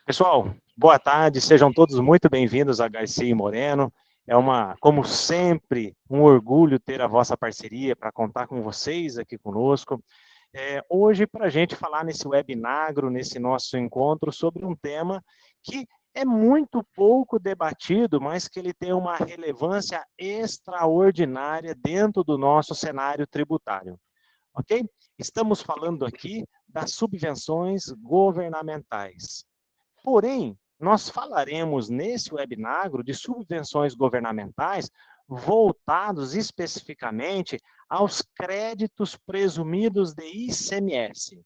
Pessoal, boa tarde, sejam todos muito bem-vindos a Garcia e Moreno. Como sempre, um orgulho ter a vossa parceria para contar com vocês aqui conosco. Hoje, para a gente falar nesse webinagro, nesse nosso encontro, sobre um tema que é muito pouco debatido, mas que ele tem uma relevância extraordinária dentro do nosso cenário tributário. Ok? Estamos falando aqui das subvenções governamentais. Porém, nós falaremos nesse webinagro de subvenções governamentais voltados especificamente aos créditos presumidos de ICMS.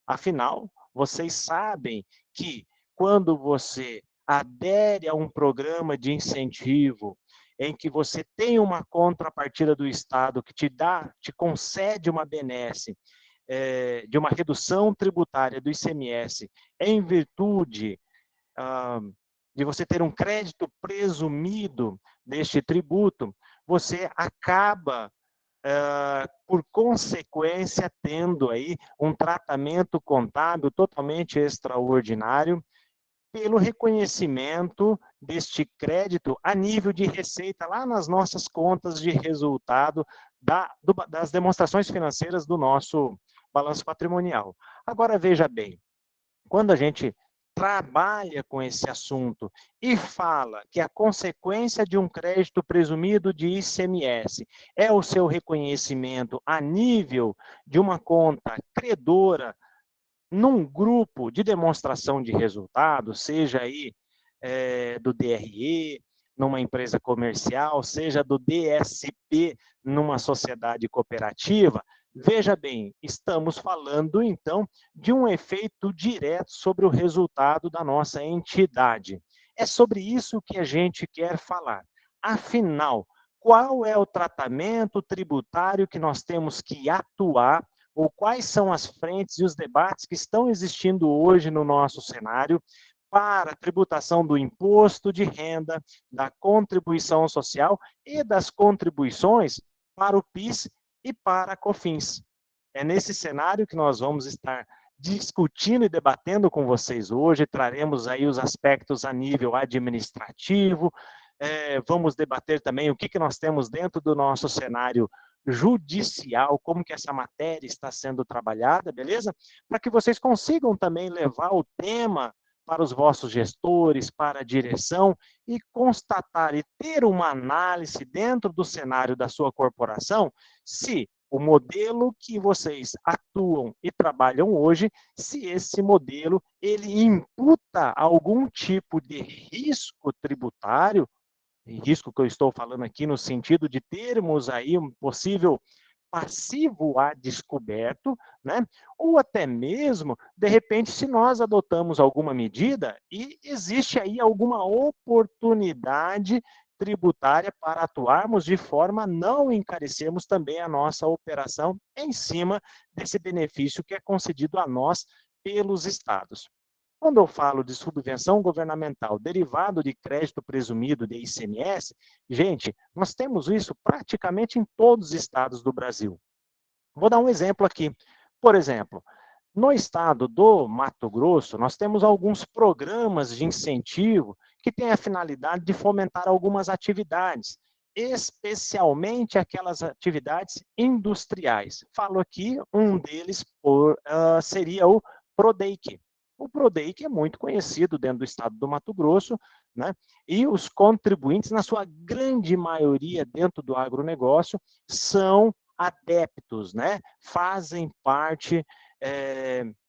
Afinal, vocês sabem que quando você adere a um programa de incentivo em que você tem uma contrapartida do Estado que te concede uma benesse, de uma redução tributária do ICMS em virtude ah, de você ter um crédito presumido deste tributo, você acaba, por consequência, tendo aí um tratamento contábil totalmente extraordinário pelo reconhecimento deste crédito a nível de receita lá nas nossas contas de resultado das demonstrações financeiras do nosso balanço patrimonial. Agora, veja bem, quando a gente trabalha com esse assunto e fala que a consequência de um crédito presumido de ICMS é o seu reconhecimento a nível de uma conta credora num grupo de demonstração de resultados, seja aí do DRE, numa empresa comercial, seja do DSP, numa sociedade cooperativa, veja bem, estamos falando, então, de um efeito direto sobre o resultado da nossa entidade. É sobre isso que a gente quer falar. Afinal, qual é o tratamento tributário que nós temos que atuar ou quais são as frentes e os debates que estão existindo hoje no nosso cenário para a tributação do imposto de renda, da contribuição social e das contribuições para o PIS e para a COFINS. É nesse cenário que nós vamos estar discutindo e debatendo com vocês hoje, traremos aí os aspectos a nível administrativo, vamos debater também o que nós temos dentro do nosso cenário judicial, como que essa matéria está sendo trabalhada, beleza? Para que vocês consigam também levar o tema para os vossos gestores, para a direção e constatar e ter uma análise dentro do cenário da sua corporação se o modelo que vocês atuam e trabalham hoje, se esse modelo ele imputa algum tipo de risco tributário, risco que eu estou falando aqui no sentido de termos aí um possível passivo a descoberto, né? Ou até mesmo, de repente, se nós adotamos alguma medida e existe aí alguma oportunidade tributária para atuarmos de forma a não encarecermos também a nossa operação em cima desse benefício que é concedido a nós pelos estados. Quando eu falo de subvenção governamental derivado de crédito presumido de ICMS, gente, nós temos isso praticamente em todos os estados do Brasil. Vou dar um exemplo aqui. Por exemplo, no estado do Mato Grosso, nós temos alguns programas de incentivo que têm a finalidade de fomentar algumas atividades, especialmente aquelas atividades industriais. Falo aqui, um deles seria o PRODEIC. O PRODEIC é muito conhecido dentro do estado do Mato Grosso, né? E os contribuintes, na sua grande maioria dentro do agronegócio, são adeptos, né? Fazem parte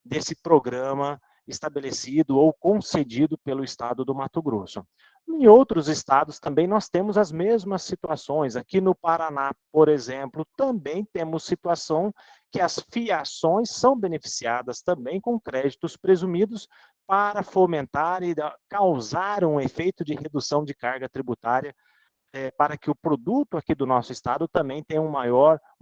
desse programa estabelecido ou concedido pelo estado do Mato Grosso. Em outros estados também nós temos as mesmas situações. Aqui no Paraná, por exemplo, também temos situação que as fiações são beneficiadas também com créditos presumidos para fomentar e causar um efeito de redução de carga tributária para que o produto aqui do nosso estado também tenha uma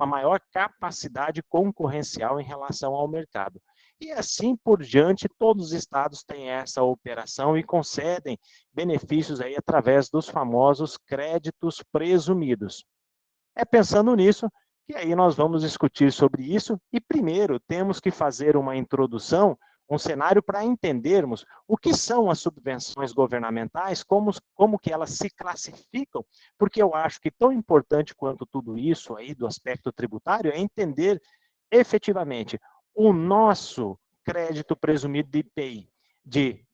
maior capacidade concorrencial em relação ao mercado. E assim por diante, todos os estados têm essa operação e concedem benefícios aí através dos famosos créditos presumidos. É pensando nisso que aí nós vamos discutir sobre isso e primeiro temos que fazer uma introdução um cenário para entendermos o que são as subvenções governamentais, como que elas se classificam, porque eu acho que tão importante quanto tudo isso aí do aspecto tributário é entender efetivamente o nosso crédito presumido de IPI, de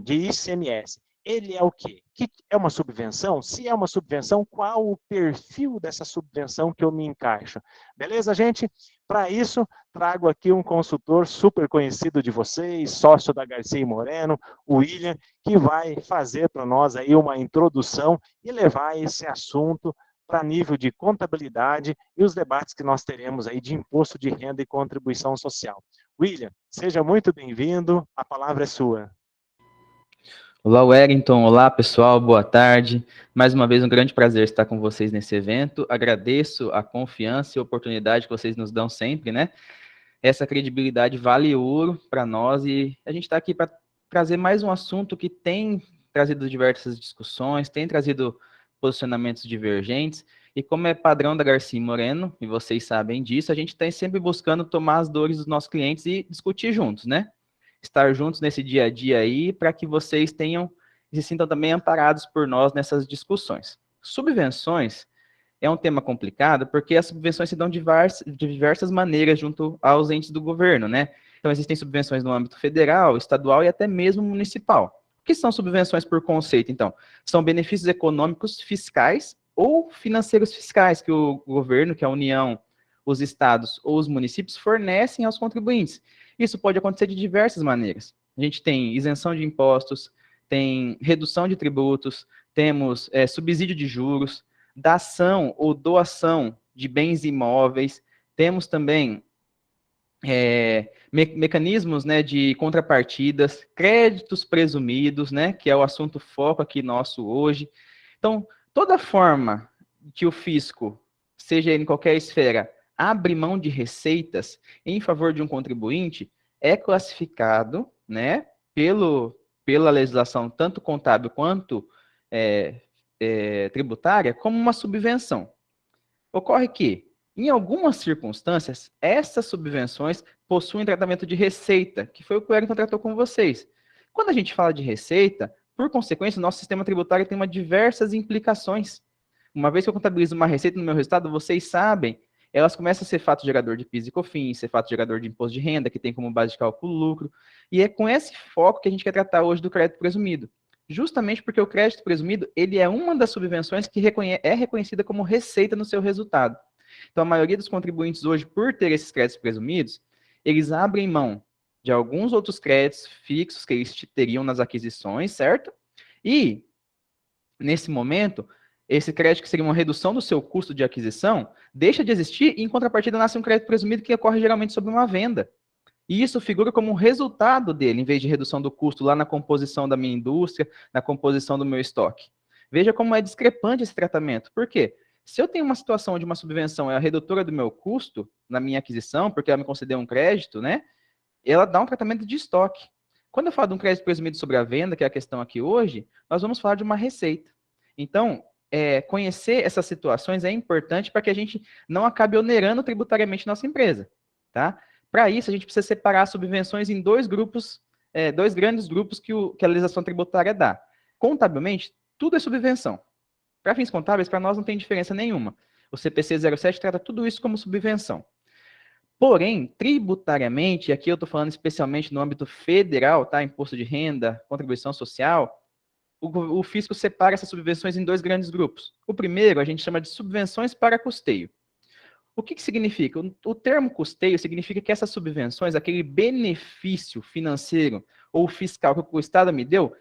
ICMS. Ele é o quê? Que é uma subvenção? Se é uma subvenção, qual o perfil dessa subvenção que eu me encaixo? Beleza, gente? Para isso, trago aqui um consultor super conhecido de vocês, sócio da Garcia e Moreno, o William, que vai fazer para nós aí uma introdução e levar esse assunto para nível de contabilidade e os debates que nós teremos aí de imposto de renda e contribuição social. William, seja muito bem-vindo, a palavra é sua. Olá, Wellington. Olá, pessoal. Boa tarde. Mais uma vez, um grande prazer estar com vocês nesse evento. Agradeço a confiança e a oportunidade que vocês nos dão sempre, né? Essa credibilidade vale ouro para nós e a gente está aqui para trazer mais um assunto que tem trazido diversas discussões, tem trazido posicionamentos divergentes e como é padrão da Garcia Moreno, e vocês sabem disso, a gente está sempre buscando tomar as dores dos nossos clientes e discutir juntos, né? Estar juntos nesse dia a dia aí, para que vocês tenham e se sintam também amparados por nós nessas discussões. Subvenções é um tema complicado, porque as subvenções se dão de diversas maneiras junto aos entes do governo, né? Então, existem subvenções no âmbito federal, estadual e até mesmo municipal. O que são subvenções por conceito, então? São benefícios econômicos fiscais ou financeiros fiscais que o governo, que a União, os estados ou os municípios fornecem aos contribuintes. Isso pode acontecer de diversas maneiras. A gente tem isenção de impostos, tem redução de tributos, temos subsídio de juros, dação ou doação de bens imóveis, temos também mecanismos, né, de contrapartidas, créditos presumidos, né, que é o assunto foco aqui nosso hoje. Então, toda forma que o fisco, seja em qualquer esfera, abre mão de receitas em favor de um contribuinte, é classificado, né, pela legislação, tanto contábil quanto tributária, como uma subvenção. Ocorre que, em algumas circunstâncias, essas subvenções possuem tratamento de receita, que foi o que o Wellington tratou com vocês. Quando a gente fala de receita, por consequência, o nosso sistema tributário tem diversas implicações. Uma vez que eu contabilizo uma receita no meu resultado, vocês sabem, elas começam a ser fato gerador de PIS e COFINS, ser fato gerador de imposto de renda, que tem como base de cálculo lucro, e é com esse foco que a gente quer tratar hoje do crédito presumido. Justamente porque o crédito presumido, ele é uma das subvenções que é reconhecida como receita no seu resultado. Então, a maioria dos contribuintes hoje, por ter esses créditos presumidos, eles abrem mão de alguns outros créditos fixos que eles teriam nas aquisições, certo? E, nesse momento, esse crédito que seria uma redução do seu custo de aquisição, deixa de existir e, em contrapartida, nasce um crédito presumido que ocorre geralmente sobre uma venda. E isso figura como um resultado dele, em vez de redução do custo lá na composição da minha indústria, na composição do meu estoque. Veja como é discrepante esse tratamento. Por quê? Se eu tenho uma situação onde uma subvenção é a redutora do meu custo na minha aquisição, porque ela me concedeu um crédito, né? Ela dá um tratamento de estoque. Quando eu falo de um crédito presumido sobre a venda, que é a questão aqui hoje, nós vamos falar de uma receita. Então, conhecer essas situações é importante para que a gente não acabe onerando tributariamente nossa empresa, tá? Para isso, a gente precisa separar as subvenções em dois grupos, dois grandes grupos que a legislação tributária dá. Contabilmente, tudo é subvenção. Para fins contábeis, para nós não tem diferença nenhuma. O CPC 07 trata tudo isso como subvenção. Porém, tributariamente, aqui eu estou falando especialmente no âmbito federal, tá? Imposto de renda, contribuição social, o fisco separa essas subvenções em dois grandes grupos. O primeiro a gente chama de subvenções para custeio. O que significa? O termo custeio significa que essas subvenções, aquele benefício financeiro ou fiscal que o Estado me deu,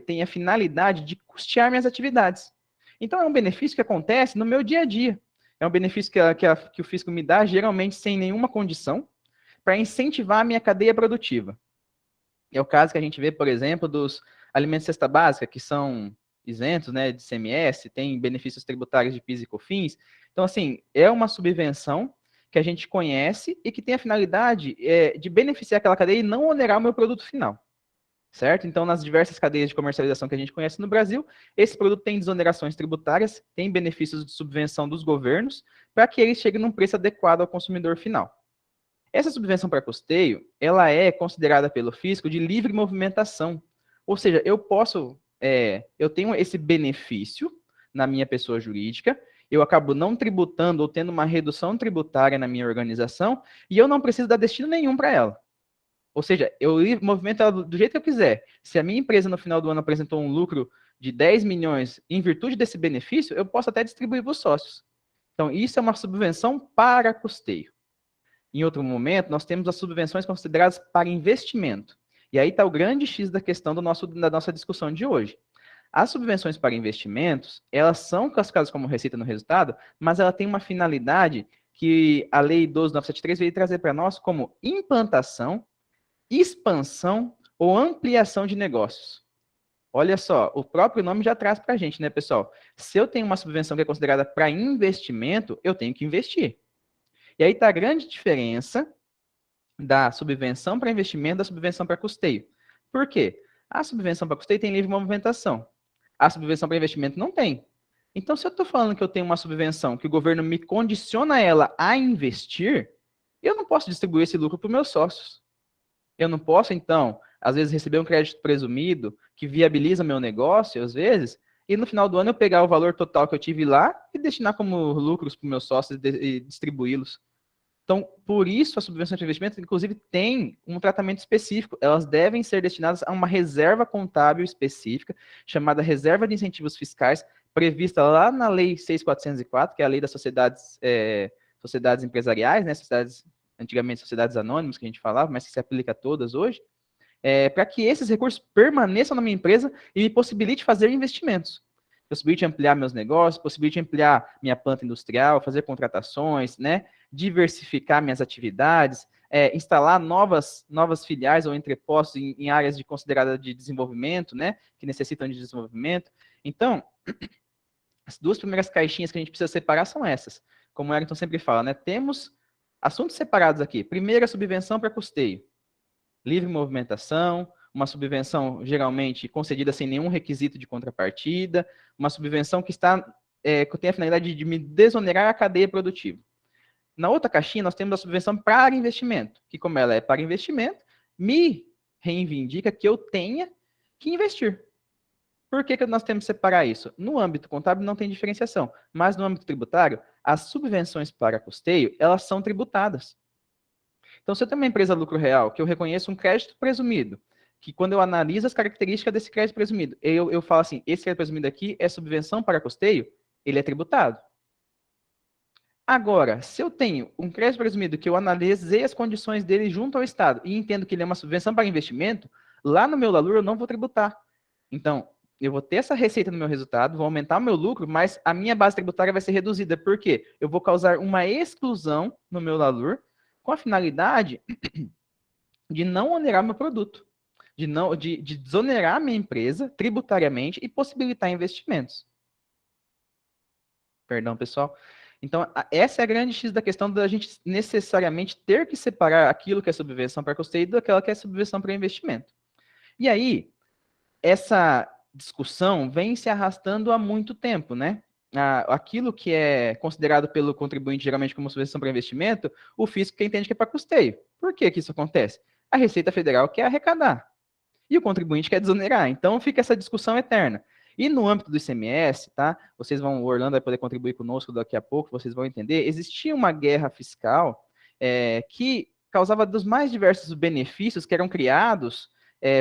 tem a finalidade de custear minhas atividades. Então, é um benefício que acontece no meu dia a dia. É um benefício que o fisco me dá, geralmente sem nenhuma condição, para incentivar a minha cadeia produtiva. É o caso que a gente vê, por exemplo, dos alimentos de cesta básica, que são isentos, né, de ICMS, tem benefícios tributários de PIS e COFINS. Então, assim, é uma subvenção que a gente conhece e que tem a finalidade de beneficiar aquela cadeia e não onerar o meu produto final, certo? Então, nas diversas cadeias de comercialização que a gente conhece no Brasil, esse produto tem desonerações tributárias, tem benefícios de subvenção dos governos, para que ele chegue num preço adequado ao consumidor final. Essa subvenção para custeio, ela é considerada pelo fisco de livre movimentação. Ou seja, eu tenho esse benefício na minha pessoa jurídica, eu acabo não tributando ou tendo uma redução tributária na minha organização e eu não preciso dar destino nenhum para ela. Ou seja, eu movimento ela do jeito que eu quiser. Se a minha empresa no final do ano apresentou um lucro de 10 milhões em virtude desse benefício, eu posso até distribuir para os sócios. Então, isso é uma subvenção para custeio. Em outro momento, nós temos as subvenções consideradas para investimento. E aí está o grande X da questão da nossa discussão de hoje. As subvenções para investimentos, elas são classificadas como receita no resultado, mas ela tem uma finalidade que a Lei 12.973 veio trazer para nós como implantação, expansão ou ampliação de negócios. Olha só, o próprio nome já traz para a gente, né, pessoal? Se eu tenho uma subvenção que é considerada para investimento, eu tenho que investir. E aí está a grande diferença da subvenção para investimento da subvenção para custeio. Por quê? A subvenção para custeio tem livre movimentação. A subvenção para investimento não tem. Então, se eu estou falando que eu tenho uma subvenção que o governo me condiciona ela a investir, eu não posso distribuir esse lucro para os meus sócios. Eu não posso, então, às vezes, receber um crédito presumido que viabiliza meu negócio, às vezes, e no final do ano eu pegar o valor total que eu tive lá e destinar como lucros para os meus sócios e distribuí-los. Então, por isso, a subvenção de investimento, inclusive, tem um tratamento específico. Elas devem ser destinadas a uma reserva contábil específica, chamada Reserva de Incentivos Fiscais, prevista lá na Lei 6.404, que é a Lei das Sociedades Empresariais, né? Antigamente, sociedades anônimas, que a gente falava, mas que se aplica a todas hoje, para que esses recursos permaneçam na minha empresa e me possibilite fazer investimentos. Possibilite ampliar meus negócios, possibilite ampliar minha planta industrial, fazer contratações, né? Diversificar minhas atividades, instalar novas filiais ou entrepostos em áreas consideradas de desenvolvimento, né? Que necessitam de desenvolvimento. Então, as duas primeiras caixinhas que a gente precisa separar são essas. Como o Ayrton sempre fala, né? Temos assuntos separados aqui. Primeiro, a subvenção para custeio. Livre movimentação, uma subvenção geralmente concedida sem nenhum requisito de contrapartida, uma subvenção que tem a finalidade de me desonerar a cadeia produtiva. Na outra caixinha, nós temos a subvenção para investimento, que como ela é para investimento, me reivindica que eu tenha que investir. Por que nós temos que separar isso? No âmbito contábil não tem diferenciação, mas no âmbito tributário, as subvenções para custeio, elas são tributadas. Então, se eu tenho uma empresa lucro real, que eu reconheço um crédito presumido, que quando eu analiso as características desse crédito presumido, eu falo assim, esse crédito presumido aqui é subvenção para custeio, ele é tributado. Agora, se eu tenho um crédito presumido que eu analisei as condições dele junto ao Estado e entendo que ele é uma subvenção para investimento, lá no meu LALUR eu não vou tributar. Então, eu vou ter essa receita no meu resultado, vou aumentar o meu lucro, mas a minha base tributária vai ser reduzida. Por quê? Eu vou causar uma exclusão no meu LALUR com a finalidade de não onerar meu produto, de desonerar a minha empresa tributariamente e possibilitar investimentos. Perdão, pessoal. Então, essa é a grande X da questão da gente necessariamente ter que separar aquilo que é subvenção para custeio daquela que é subvenção para investimento. E aí, essa discussão vem se arrastando há muito tempo, né? Aquilo que é considerado pelo contribuinte geralmente como subvenção para investimento, o fisco que entende que é para custeio. Por que isso acontece? A Receita Federal quer arrecadar e o contribuinte quer desonerar. Então, fica essa discussão eterna. E no âmbito do ICMS, tá? O Orlando vai poder contribuir conosco daqui a pouco, vocês vão entender. Existia uma guerra fiscal que causava dos mais diversos benefícios que eram criados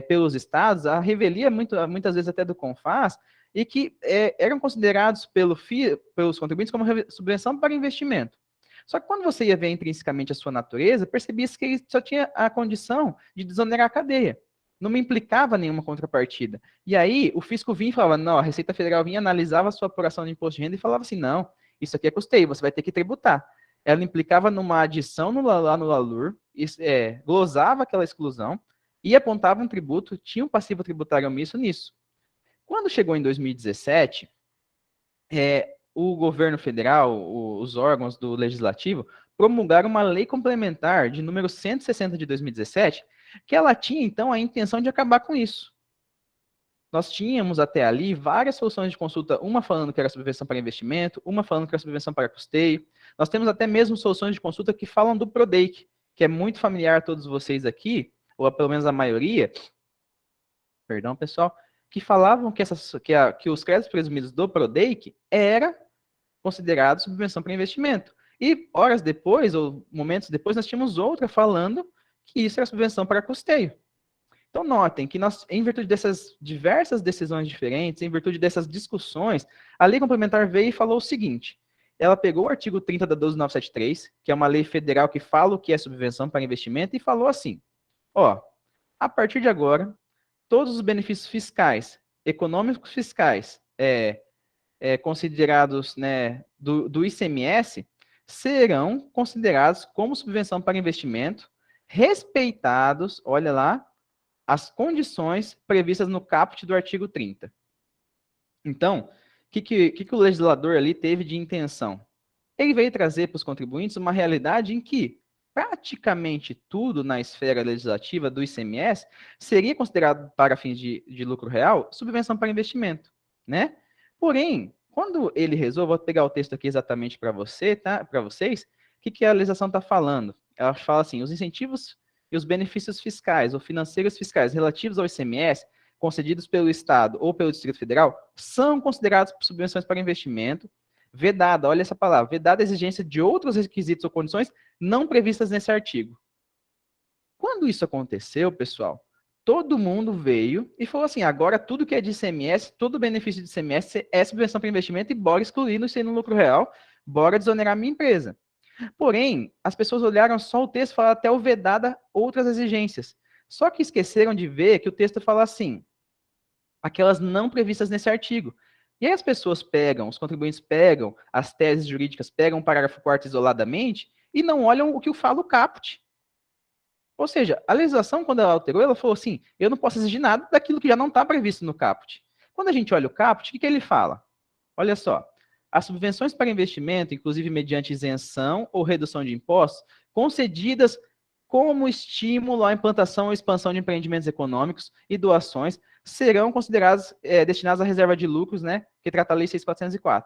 pelos estados, a revelia muitas vezes até do CONFAS, e que eram considerados pelos contribuintes como subvenção para investimento. Só que quando você ia ver intrinsecamente a sua natureza, percebia-se que ele só tinha a condição de desonerar a cadeia. Não me implicava nenhuma contrapartida. E aí, o fisco vinha e falava, não, a Receita Federal vinha, analisava a sua apuração de imposto de renda e falava assim, não, isso aqui é custeio, você vai ter que tributar. Ela implicava numa adição lá no LALUR, glosava aquela exclusão, e apontava um tributo, tinha um passivo tributário omisso nisso. Quando chegou em 2017, o governo federal, os órgãos do legislativo, promulgaram uma lei complementar de número 160 de 2017, que ela tinha, então, a intenção de acabar com isso. Nós tínhamos até ali várias soluções de consulta, uma falando que era subvenção para investimento, uma falando que era subvenção para custeio. Nós temos até mesmo soluções de consulta que falam do PRODEIC, que é muito familiar a todos vocês aqui, ou pelo menos a maioria, perdão, pessoal, que falavam que os créditos presumidos do Prodeic era considerado subvenção para investimento. E horas depois, ou momentos depois, nós tínhamos outra falando que isso era subvenção para custeio. Então, notem que nós, em virtude dessas diversas decisões diferentes, em virtude dessas discussões, a lei complementar veio e falou o seguinte: ela pegou o artigo 30 da 12973, que é uma lei federal que fala o que é subvenção para investimento, e falou assim: ó, a partir de agora, todos os benefícios fiscais, econômicos fiscais, considerados, né, do ICMS, serão considerados como subvenção para investimento, respeitados, olha lá, as condições previstas no caput do artigo 30. Então, o que o legislador ali teve de intenção? Ele veio trazer para os contribuintes uma realidade em que praticamente tudo na esfera legislativa do ICMS seria considerado para fins de lucro real subvenção para investimento, né? Porém, quando ele resolve, vou pegar o texto aqui exatamente para você, tá? Para vocês, o que a legislação está falando? Ela fala assim: os incentivos e os benefícios fiscais ou financeiros fiscais relativos ao ICMS concedidos pelo Estado ou pelo Distrito Federal são considerados subvenções para investimento, vedada, olha essa palavra, vedada a exigência de outros requisitos ou condições não previstas nesse artigo. Quando isso aconteceu, pessoal, todo mundo veio e falou assim: agora tudo que é de ICMS, todo benefício de ICMS é subvenção para investimento e bora excluir isso aí no lucro real, bora desonerar a minha empresa. Porém, as pessoas olharam só o texto e falaram até o vedada outras exigências. Só que esqueceram de ver que o texto fala assim: aquelas não previstas nesse artigo. E aí as pessoas pegam, os contribuintes pegam as teses jurídicas, pegam o parágrafo 4º isoladamente e não olham o que fala o caput. Ou seja, a legislação, quando ela alterou, ela falou assim: eu não posso exigir nada daquilo que já não está previsto no caput. Quando a gente olha o caput, o que ele fala? Olha só: as subvenções para investimento, inclusive mediante isenção ou redução de impostos, concedidas como estímulo à implantação ou expansão de empreendimentos econômicos e doações, serão consideradas destinadas à reserva de lucros, né, que trata a Lei 6.404.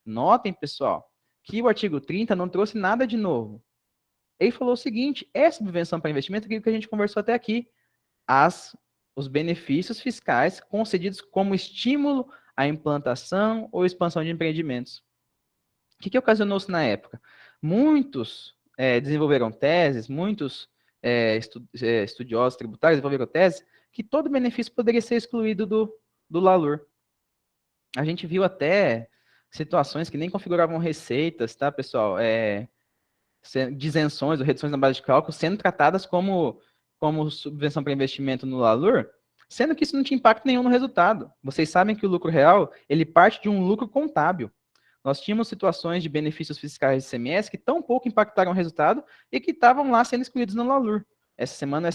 Notem, pessoal, que o artigo 30 não trouxe nada de novo. Ele falou o seguinte: é subvenção para investimento, aquilo que a gente conversou até aqui, os benefícios fiscais concedidos como estímulo à implantação ou expansão de empreendimentos. O que ocasionou isso na época? Muitos desenvolveram teses, muitos estudiosos tributários desenvolveram teses que todo benefício poderia ser excluído do LALUR. A gente viu até situações que nem configuravam receitas, tá, pessoal? De isenções ou reduções na base de cálculo sendo tratadas como subvenção para investimento no LALUR, sendo que isso não tinha impacto nenhum no resultado. Vocês sabem que o lucro real, ele parte de um lucro contábil. Nós tínhamos situações de benefícios fiscais de ICMS que tão pouco impactaram o resultado e que estavam lá sendo excluídos no LALUR. Essa semana,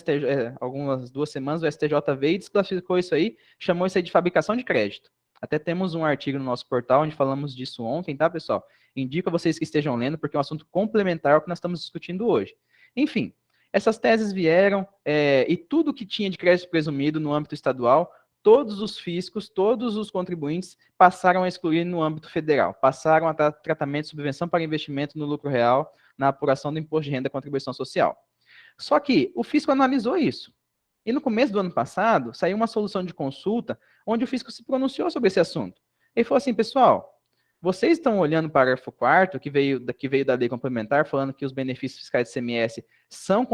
algumas 2 semanas, o STJ veio e desclassificou isso aí, chamou isso aí de fabricação de crédito. Até temos um artigo no nosso portal onde falamos disso ontem, tá, pessoal? Indico a vocês que estejam lendo, porque é um assunto complementar ao que nós estamos discutindo hoje. Enfim, essas teses vieram e tudo que tinha de crédito presumido no âmbito estadual, todos os fiscos, todos os contribuintes passaram a excluir no âmbito federal, passaram a dar tratamento de subvenção para investimento no lucro real, na apuração do imposto de renda e contribuição social. Só que o fisco analisou isso. E no começo do ano passado, saiu uma solução de consulta onde o fisco se pronunciou sobre esse assunto. Ele falou assim: pessoal, vocês estão olhando para o parágrafo 4º, que veio da lei complementar, falando que os benefícios fiscais do ICMS são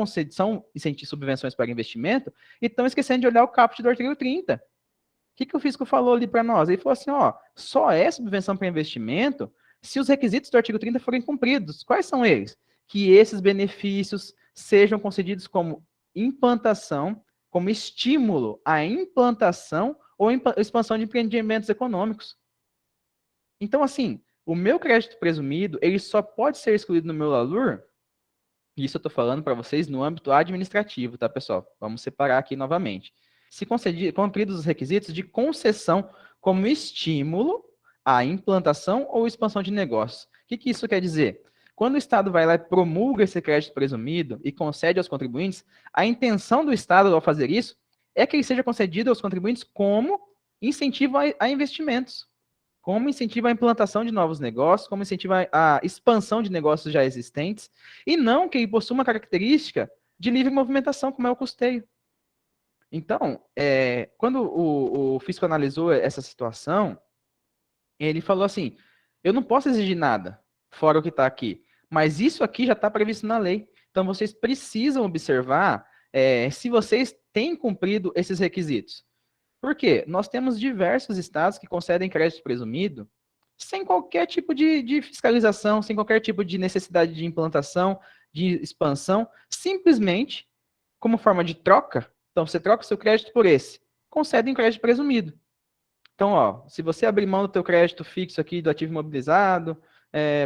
incentivos, subvenções para investimento, e estão esquecendo de olhar o caput do artigo 30. O que o fisco falou ali para nós? Ele falou assim: ó, só é subvenção para investimento se os requisitos do artigo 30 forem cumpridos. Quais são eles? Que esses benefícios sejam concedidos como implantação, como estímulo à implantação ou expansão de empreendimentos econômicos. Então, assim, o meu crédito presumido, ele só pode ser excluído no meu LALUR, e isso eu estou falando para vocês no âmbito administrativo, tá, pessoal? Vamos separar aqui novamente. Se cumpridos os requisitos de concessão como estímulo à implantação ou expansão de negócios. O que isso quer dizer? Quando o Estado vai lá e promulga esse crédito presumido e concede aos contribuintes, a intenção do Estado ao fazer isso é que ele seja concedido aos contribuintes como incentivo a investimentos. como incentiva a implantação de novos negócios, como incentiva a expansão de negócios já existentes, e não que ele possua uma característica de livre movimentação, como é o custeio. Então, quando o fisco analisou essa situação, ele falou assim, eu não posso exigir nada fora o que está aqui, mas isso aqui já está previsto na lei. Então, vocês precisam observar se vocês têm cumprido esses requisitos. Por quê? Nós temos diversos estados que concedem crédito presumido sem qualquer tipo de fiscalização, sem qualquer tipo de necessidade de implantação, de expansão, simplesmente como forma de troca. Então, você troca o seu crédito por esse, concede um crédito presumido. Então, ó, se você abrir mão do teu crédito fixo aqui do ativo imobilizado,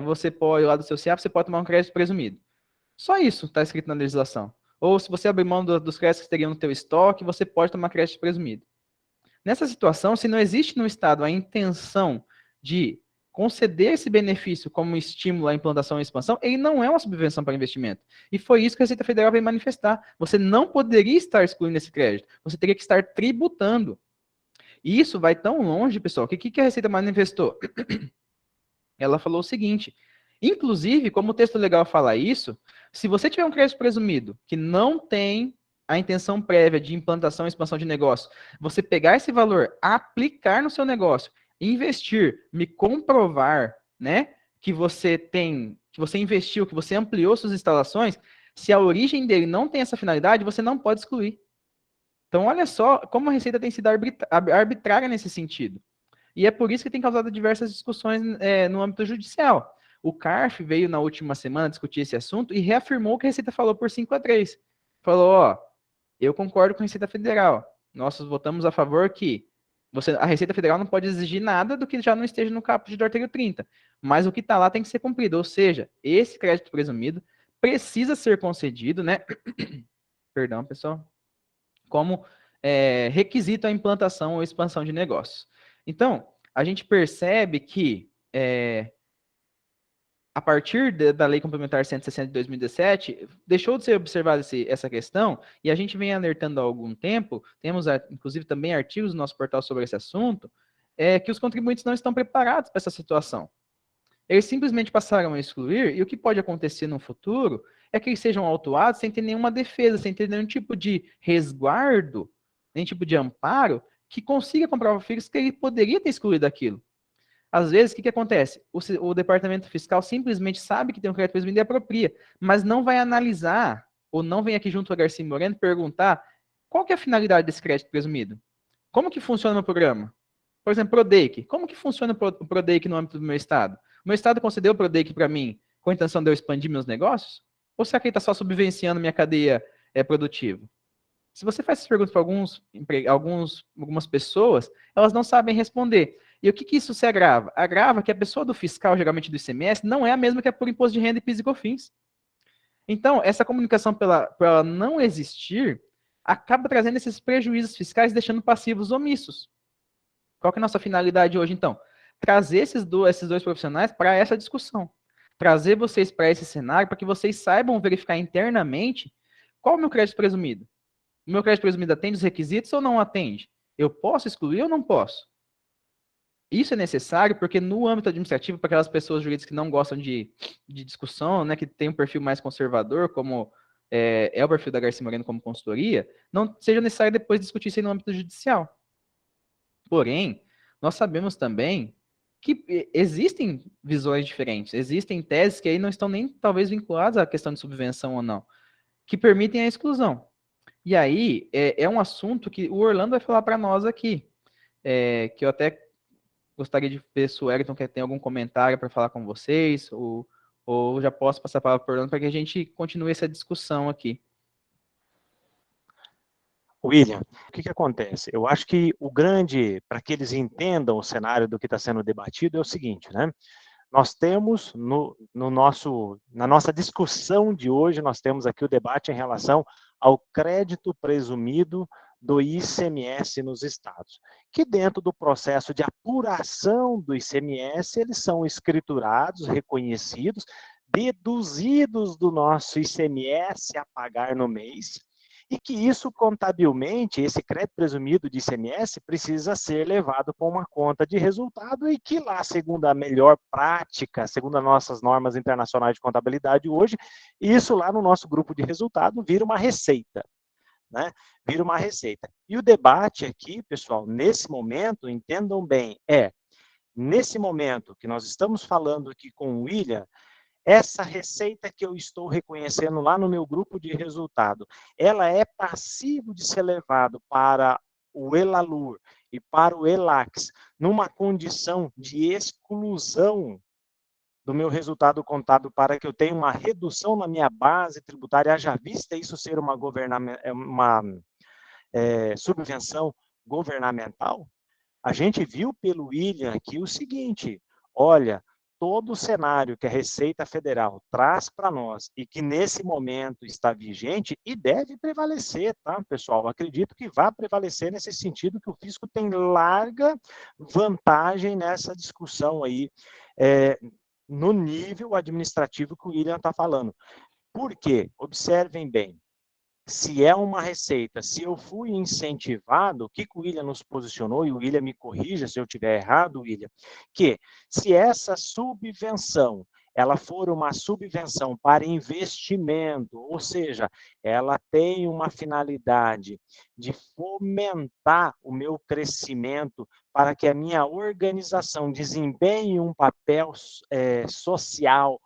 você pode, lá do seu CIAP, você pode tomar um crédito presumido. Só isso está escrito na legislação. Ou se você abrir mão dos créditos que teriam no teu estoque, você pode tomar crédito presumido. Nessa situação, se não existe no Estado a intenção de conceder esse benefício como estímulo à implantação e expansão, ele não é uma subvenção para investimento. E foi isso que a Receita Federal veio manifestar. Você não poderia estar excluindo esse crédito. Você teria que estar tributando. E isso vai tão longe, pessoal, que o que a Receita manifestou? Ela falou o seguinte, inclusive, como o texto legal fala isso, se você tiver um crédito presumido que não tem a intenção prévia de implantação e expansão de negócio, você pegar esse valor, aplicar no seu negócio, investir, me comprovar, né, que você investiu, que você ampliou suas instalações, se a origem dele não tem essa finalidade, você não pode excluir. Então, olha só como a Receita tem sido arbitrária nesse sentido. E é por isso que tem causado diversas discussões no âmbito judicial. O CARF veio na última semana discutir esse assunto e reafirmou o que a Receita falou por 5-3. Falou, ó, eu concordo com a Receita Federal. Nós votamos a favor que a Receita Federal não pode exigir nada do que já não esteja no caput do artigo 30. Mas o que está lá tem que ser cumprido. Ou seja, esse crédito presumido precisa ser concedido, né? Perdão, pessoal. Como requisito à implantação ou expansão de negócios. Então, a gente percebe que, a partir da Lei Complementar 160 de 2017, deixou de ser observada essa questão, e a gente vem alertando há algum tempo, temos, inclusive, também artigos no nosso portal sobre esse assunto, que os contribuintes não estão preparados para essa situação. Eles simplesmente passaram a excluir, e o que pode acontecer no futuro é que eles sejam autuados sem ter nenhuma defesa, sem ter nenhum tipo de resguardo, nenhum tipo de amparo, que consiga comprovar fixo que ele poderia ter excluído aquilo. Às vezes, o que acontece? O departamento fiscal simplesmente sabe que tem um crédito presumido e apropria, mas não vai analisar, ou não vem aqui junto ao Garcia Moreno perguntar qual que é a finalidade desse crédito presumido. Como que funciona o meu programa? Por exemplo, Prodeic. Como que funciona o Prodeic no âmbito do meu estado? O meu estado concedeu o Prodeic para mim com a intenção de eu expandir meus negócios? Ou será que ele está só subvenciando minha cadeia produtiva? Se você faz essas perguntas para algumas pessoas, elas não sabem responder. E o que isso se agrava? Agrava que a pessoa do fiscal, geralmente do ICMS, não é a mesma que é por imposto de renda e PIS e COFINS. Então, essa comunicação, por ela não existir, acaba trazendo esses prejuízos fiscais, deixando passivos omissos. Qual que é a nossa finalidade hoje, então? Trazer esses dois profissionais para essa discussão. Trazer vocês para esse cenário, para que vocês saibam verificar internamente qual é o meu crédito presumido. O meu crédito presumido atende os requisitos ou não atende? Eu posso excluir ou não posso? Isso é necessário porque no âmbito administrativo, para aquelas pessoas jurídicas que não gostam de discussão, né, que tem um perfil mais conservador, como o perfil da Garcia Moreno como consultoria, não seja necessário depois discutir isso aí no âmbito judicial. Porém, nós sabemos também que existem visões diferentes, existem teses que aí não estão nem talvez vinculadas à questão de subvenção ou não, que permitem a exclusão. E aí é um assunto que o Orlando vai falar para nós aqui, que eu até gostaria de ver se o Wellington quer ter algum comentário para falar com vocês, ou já posso passar a palavra para o Orlando para que a gente continue essa discussão aqui. William, o que acontece? Eu acho que o grande, para que eles entendam o cenário do que está sendo debatido, é o seguinte, né? Nós temos na nossa discussão de hoje, nós temos aqui o debate em relação ao crédito presumido do ICMS nos estados, que dentro do processo de apuração do ICMS, eles são escriturados, reconhecidos, deduzidos do nosso ICMS a pagar no mês, e que isso contabilmente, esse crédito presumido de ICMS, precisa ser levado para uma conta de resultado e que lá, segundo a melhor prática, segundo as nossas normas internacionais de contabilidade hoje, isso lá no nosso grupo de resultado vira uma receita. Né? Vira uma receita. E o debate aqui, pessoal, nesse momento, entendam bem, nesse momento que nós estamos falando aqui com o William, essa receita que eu estou reconhecendo lá no meu grupo de resultado, ela é passivo de ser levado para o Elalur e para o Elax, numa condição de exclusão do meu resultado contábil para que eu tenha uma redução na minha base tributária, haja vista isso ser uma subvenção governamental, a gente viu pelo William aqui o seguinte, olha, todo o cenário que a Receita Federal traz para nós e que nesse momento está vigente e deve prevalecer, tá, pessoal? Acredito que vai prevalecer nesse sentido que o fisco tem larga vantagem nessa discussão aí, no nível administrativo que o William está falando. Por quê? Observem bem. Se é uma receita, se eu fui incentivado, o que o William nos posicionou, e o William me corrija se eu estiver errado, William, que se essa subvenção, ela for uma subvenção para investimento, ou seja, ela tem uma finalidade de fomentar o meu crescimento para que a minha organização desempenhe um papel social,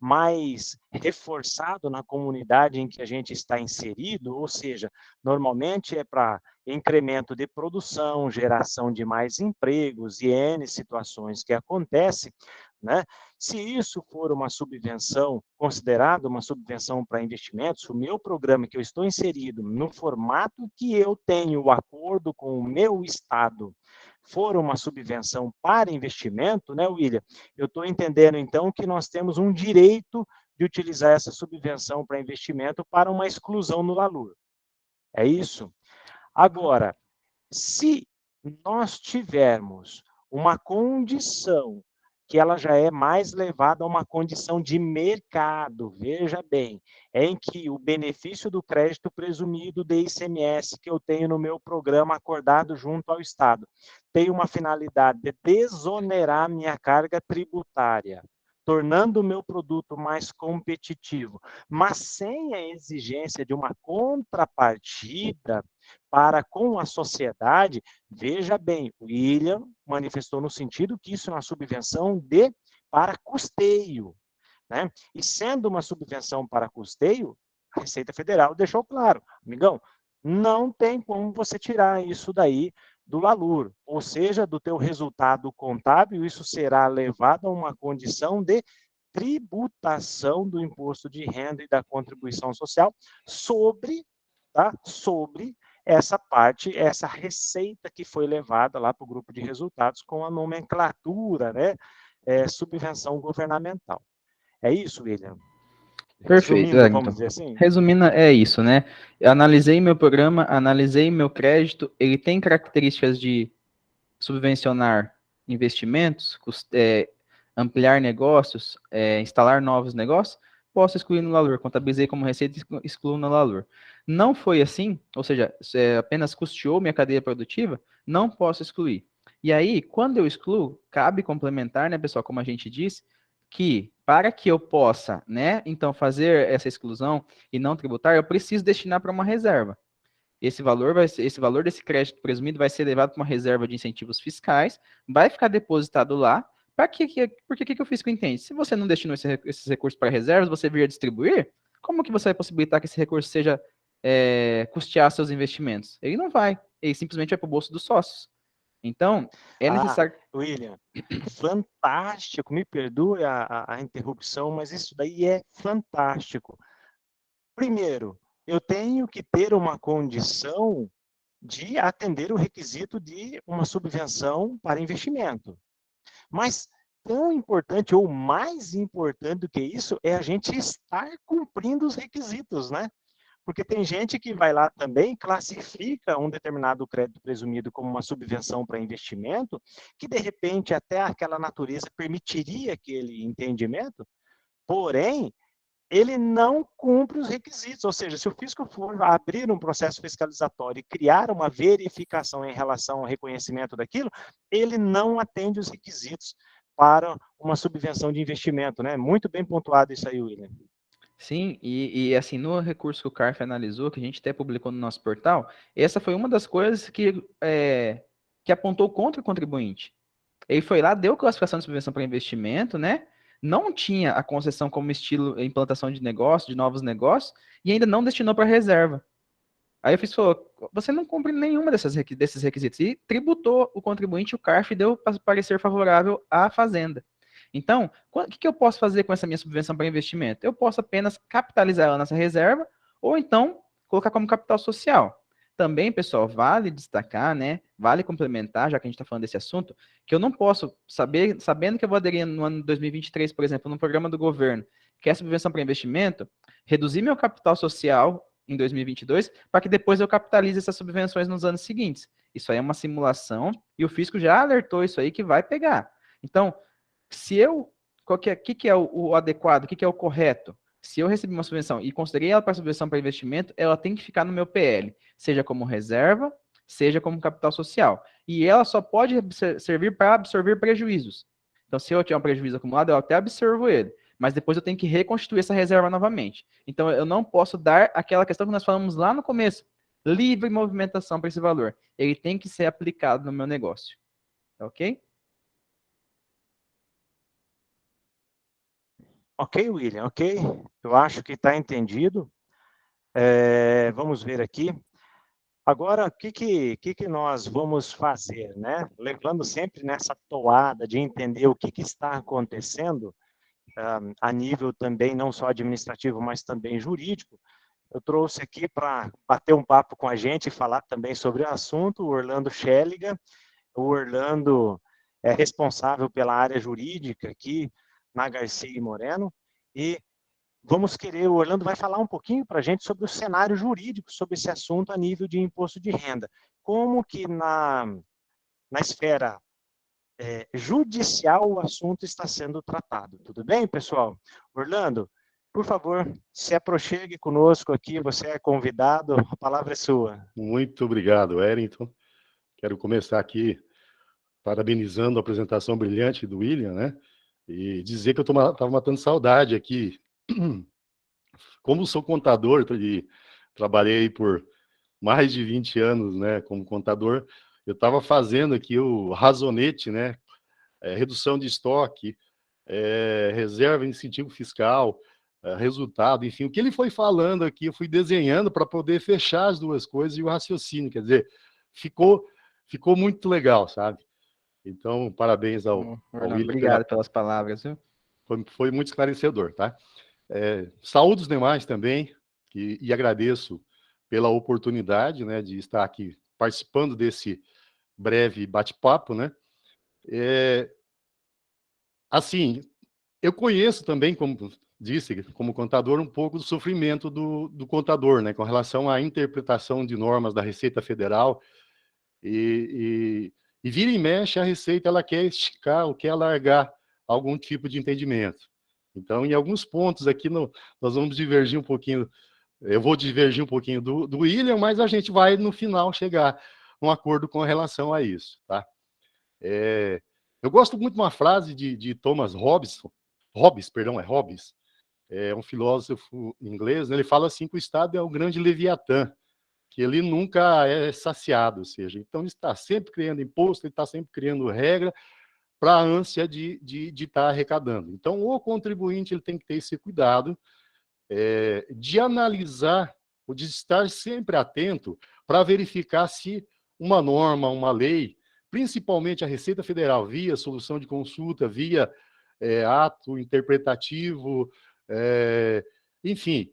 mais reforçado na comunidade em que a gente está inserido, ou seja, normalmente é para incremento de produção, geração de mais empregos e N situações que acontecem, né? Se isso for uma subvenção, considerada uma subvenção para investimentos, o meu programa que eu estou inserido, no formato que eu tenho o acordo com o meu Estado, for uma subvenção para investimento, né, William? Eu estou entendendo, então, que nós temos um direito de utilizar essa subvenção para investimento para uma exclusão no LALUR. É isso? Agora, se nós tivermos uma condição que ela já é mais levada a uma condição de mercado, veja bem, em que o benefício do crédito presumido de ICMS que eu tenho no meu programa acordado junto ao Estado, tem uma finalidade de desonerar minha carga tributária, tornando o meu produto mais competitivo, mas sem a exigência de uma contrapartida para com a sociedade, veja bem, o William manifestou no sentido que isso é uma subvenção para custeio, né? E sendo uma subvenção para custeio, a Receita Federal deixou claro, amigão, não tem como você tirar isso daí do LALUR, ou seja, do teu resultado contábil, isso será levado a uma condição de tributação do imposto de renda e da contribuição social sobre essa parte, essa receita que foi levada lá para o grupo de resultados com a nomenclatura, né, subvenção governamental. É isso, William? Perfeito. Resumindo, vamos Então, dizer assim? resumindo, é isso, né? Eu analisei meu programa, analisei meu crédito, ele tem características de subvencionar investimentos, ampliar negócios, instalar novos negócios, posso excluir no LALUR. Contabilizei como receita e excluo no LALUR. Não foi assim, ou seja, apenas custeou minha cadeia produtiva, não posso excluir. E aí, quando eu excluo, cabe complementar, né, pessoal, como a gente disse, que para que eu possa, né, então fazer essa exclusão e não tributar, eu preciso destinar para uma reserva. Esse valor desse crédito presumido vai ser levado para uma reserva de incentivos fiscais, vai ficar depositado lá. Por que eu fiz com entende? Se você não destinou esses recursos para reservas, você vier distribuir, como que você vai possibilitar que esse recurso seja custear seus investimentos? Ele não vai, ele simplesmente vai para o bolso dos sócios. Então, é necessário... William, fantástico, me perdoe a interrupção, mas isso daí é fantástico. Primeiro, eu tenho que ter uma condição de atender o requisito de uma subvenção para investimento. Mas tão importante ou mais importante do que isso é a gente estar cumprindo os requisitos, né? Porque tem gente que vai lá também, classifica um determinado crédito presumido como uma subvenção para investimento, que de repente até aquela natureza permitiria aquele entendimento, porém, ele não cumpre os requisitos, ou seja, se o fisco for abrir um processo fiscalizatório e criar uma verificação em relação ao reconhecimento daquilo, ele não atende os requisitos para uma subvenção de investimento, né? Muito bem pontuado isso aí, William. Sim, assim, no recurso que o CARF analisou, que a gente até publicou no nosso portal, essa foi uma das coisas que apontou contra o contribuinte. Ele foi lá, deu classificação de subvenção para investimento, né? Não tinha a concessão como estilo implantação de negócio, de novos negócios, e ainda não destinou para reserva. Aí o fisco falou, você não cumpre nenhuma desses requisitos. E tributou o contribuinte, o CARF deu parecer favorável à fazenda. Então, o que eu posso fazer com essa minha subvenção para investimento? Eu posso apenas capitalizar ela nessa reserva, ou então colocar como capital social. Também, pessoal, vale destacar, né? Vale complementar, já que a gente está falando desse assunto, que eu não posso sabendo que eu vou aderir no ano de 2023, por exemplo, no programa do governo, que é a subvenção para investimento, reduzir meu capital social em 2022, para que depois eu capitalize essas subvenções nos anos seguintes. Isso aí é uma simulação e o fisco já alertou isso aí que vai pegar. Então, se eu, que é o adequado, o que é o correto? Se eu recebi uma subvenção e considerei ela para subvenção para investimento, ela tem que ficar no meu PL, seja como reserva, seja como capital social. E ela só pode servir para absorver prejuízos. Então, se eu tiver um prejuízo acumulado, eu até absorvo ele, mas depois eu tenho que reconstituir essa reserva novamente. Então, eu não posso dar aquela questão que nós falamos lá no começo, livre movimentação para esse valor. Ele tem que ser aplicado no meu negócio. Ok? Ok, William, ok. Eu acho que está entendido. Vamos ver aqui. Agora, o que nós vamos fazer, né? Levando sempre nessa toada de entender o que está acontecendo, a nível também não só administrativo, mas também jurídico. Eu trouxe aqui para bater um papo com a gente e falar também sobre o assunto, o Orlando Schelliga. O Orlando é responsável pela área jurídica aqui na Garcia e Moreno, e o Orlando vai falar um pouquinho para a gente sobre o cenário jurídico, sobre esse assunto a nível de imposto de renda. Como que na esfera judicial o assunto está sendo tratado. Tudo bem, pessoal? Orlando, por favor, se aproxime conosco aqui, você é convidado, a palavra é sua. Muito obrigado, Wellington. Quero começar aqui parabenizando a apresentação brilhante do William, né? E dizer que eu estava matando saudade aqui. Como sou contador e trabalhei por mais de 20 anos, né, como contador, eu estava fazendo aqui o razonete, né? Redução de estoque, reserva, incentivo fiscal, resultado, enfim, o que ele foi falando aqui, eu fui desenhando para poder fechar as duas coisas e o raciocínio, quer dizer, ficou muito legal, sabe? Então, parabéns ao William. Obrigado pelas palavras, viu? Foi muito esclarecedor, tá? Saúdo os demais também, e agradeço pela oportunidade, né, de estar aqui participando desse breve bate-papo, né? Assim, eu conheço também, como disse, como contador, um pouco do sofrimento do contador, né, com relação à interpretação de normas da Receita Federal, e vira e mexe a Receita, ela quer esticar ou quer alargar algum tipo de entendimento. Então, em alguns pontos aqui, nós vamos divergir um pouquinho, eu vou divergir um pouquinho do William, mas a gente vai, no final, chegar a um acordo com relação a isso, tá? Eu gosto muito de uma frase de Thomas Hobbes, é um filósofo inglês, né? Ele fala assim que o Estado é o grande Leviatã, que ele nunca é saciado, ou seja, então ele está sempre criando imposto, ele está sempre criando regra para a ânsia de estar arrecadando. Então, o contribuinte ele tem que ter esse cuidado de analisar, ou de estar sempre atento para verificar se uma norma, uma lei, principalmente a Receita Federal, via solução de consulta, via ato interpretativo, enfim,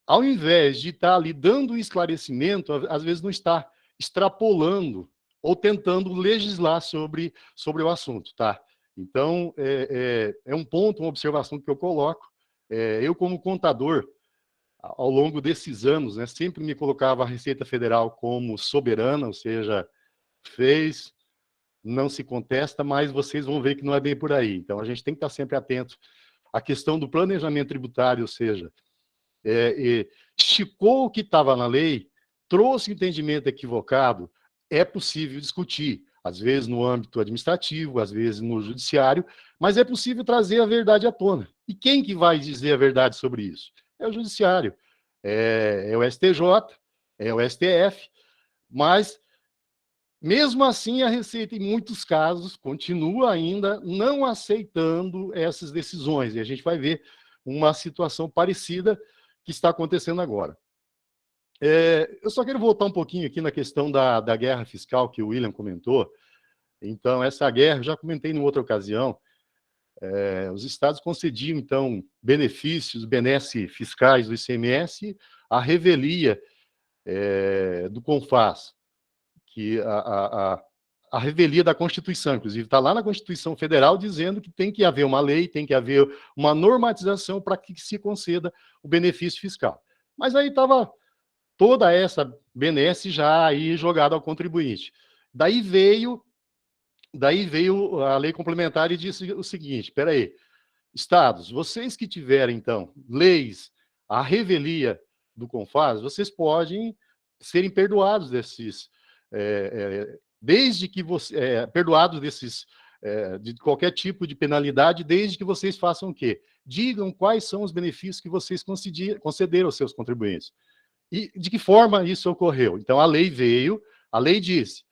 ao invés de estar ali dando esclarecimento, às vezes não está extrapolando ou tentando legislar sobre o assunto, tá? Então, é um ponto, uma observação que eu coloco. Eu, como contador, ao longo desses anos, né, sempre me colocava a Receita Federal como soberana, ou seja, fez, não se contesta, mas vocês vão ver que não é bem por aí. Então, a gente tem que estar sempre atento a questão do planejamento tributário, ou seja, esticou o que estava na lei, trouxe entendimento equivocado, é possível discutir, às vezes no âmbito administrativo, às vezes no judiciário, mas é possível trazer a verdade à tona. E quem que vai dizer a verdade sobre isso? É o judiciário, é o STJ, é o STF, mas, mesmo assim, a Receita, em muitos casos, continua ainda não aceitando essas decisões, e a gente vai ver uma situação parecida que está acontecendo agora. Eu só quero voltar um pouquinho aqui na questão da guerra fiscal que o William comentou. Então, essa guerra, já comentei em outra ocasião, os estados concediam, então, benefícios, benesses fiscais do ICMS à revelia do CONFAS, que a revelia da Constituição, inclusive, está lá na Constituição Federal dizendo que tem que haver uma lei, tem que haver uma normatização para que se conceda o benefício fiscal. Mas aí estava toda essa benesse já aí jogada ao contribuinte. Daí veio a lei complementar e disse o seguinte: espera aí, estados, vocês que tiverem, então, leis à revelia do CONFAS, vocês podem serem perdoados desses, desde que você, perdoados desses, de qualquer tipo de penalidade, desde que vocês façam o quê? Digam quais são os benefícios que vocês concederam aos seus contribuintes. E de que forma isso ocorreu? Então, a lei veio, a lei disse,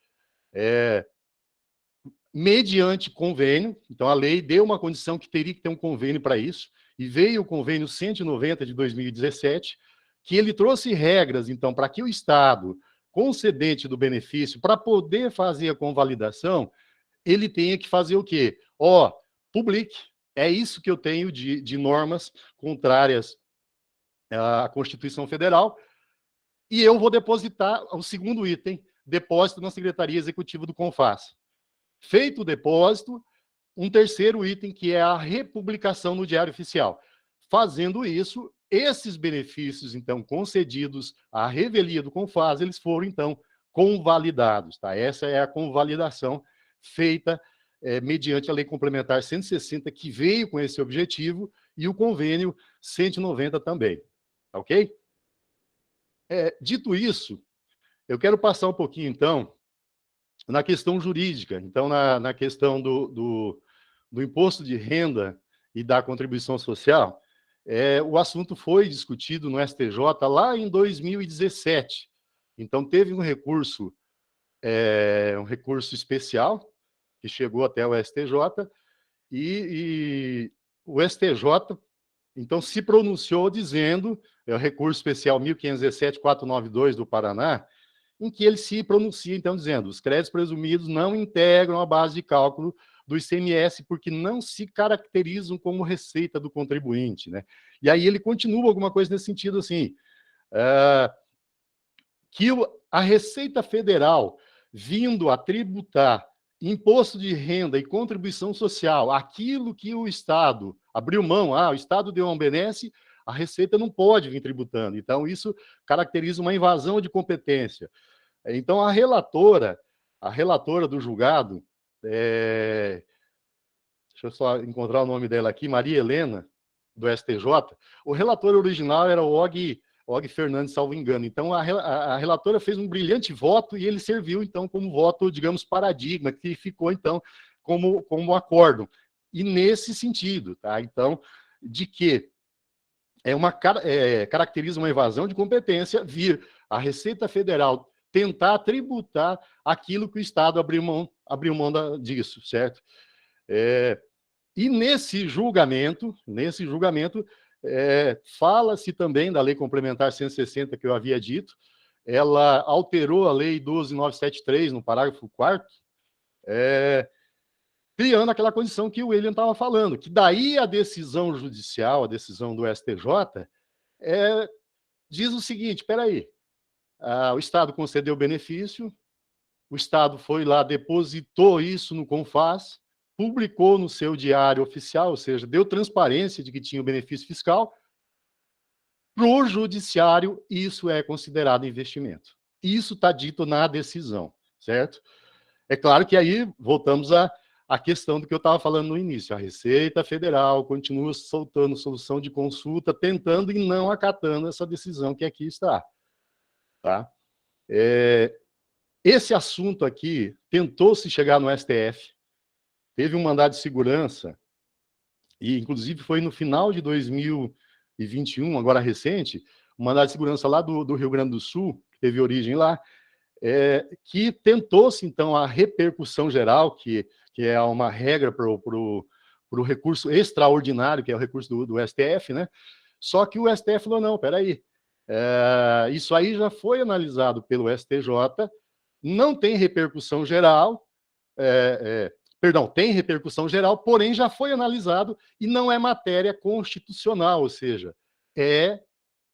mediante convênio, então a lei deu uma condição que teria que ter um convênio para isso, e veio o convênio 190 de 2017, que ele trouxe regras, então, para que o Estado, concedente do benefício, para poder fazer a convalidação, ele tenha que fazer o quê? Publique, é isso que eu tenho de normas contrárias à Constituição Federal, e eu vou depositar o segundo item, depósito na Secretaria Executiva do CONFAS. Feito o depósito, um terceiro item, que é a republicação no Diário Oficial. Fazendo isso, esses benefícios, então, concedidos à revelia do CONFAS, eles foram, então, convalidados. Tá? Essa é a convalidação feita mediante a Lei Complementar 160, que veio com esse objetivo, e o convênio 190 também. Ok? Dito isso, eu quero passar um pouquinho, então, na questão jurídica. Então, na questão do imposto de renda e da contribuição social, o assunto foi discutido no STJ lá em 2017. Então, teve um recurso especial, que chegou até o STJ, e o STJ, então, se pronunciou dizendo, o recurso especial 1517-492 do Paraná, em que ele se pronuncia, então, dizendo: os créditos presumidos não integram a base de cálculo do ICMS, porque não se caracterizam como receita do contribuinte, né? E aí ele continua alguma coisa nesse sentido, assim, que a Receita Federal, vindo a tributar imposto de renda e contribuição social, aquilo que o Estado abriu mão, o Estado deu uma benesse, a Receita não pode vir tributando. Então, isso caracteriza uma invasão de competência. Então, a relatora do julgado, deixa eu só encontrar o nome dela aqui, Maria Helena, do STJ, o relator original era o Og Fernandes, salvo engano. Então, a relatora fez um brilhante voto e ele serviu, então, como voto, digamos, paradigma, que ficou, então, como acórdão. E nesse sentido, tá? Então, de que caracteriza uma invasão de competência vir a Receita Federal tentar tributar aquilo que o Estado abriu mão disso, certo? E nesse julgamento, fala-se também da Lei Complementar 160, que eu havia dito. Ela alterou a Lei 12.973, no parágrafo 4º, criando aquela condição que o William estava falando, que daí a decisão judicial, a decisão do STJ, diz o seguinte: espera aí, o Estado concedeu o benefício, o Estado foi lá, depositou isso no CONFAS, publicou no seu diário oficial, ou seja, deu transparência de que tinha o benefício fiscal. Para o judiciário, isso é considerado investimento. Isso está dito na decisão, certo? É claro que aí voltamos a questão do que eu estava falando no início. A Receita Federal continua soltando solução de consulta, tentando e não acatando essa decisão que aqui está. Tá? Esse assunto aqui tentou-se chegar no STF, teve um mandado de segurança, e inclusive foi no final de 2021, agora recente, um mandado de segurança lá do Rio Grande do Sul, que teve origem lá, que tentou-se, então, a repercussão geral, que é uma regra para o recurso extraordinário, que é o recurso do STF, né? Só que o STF falou, não, peraí, isso aí já foi analisado pelo STJ, não tem repercussão geral, perdão, tem repercussão geral, porém já foi analisado e não é matéria constitucional, ou seja, é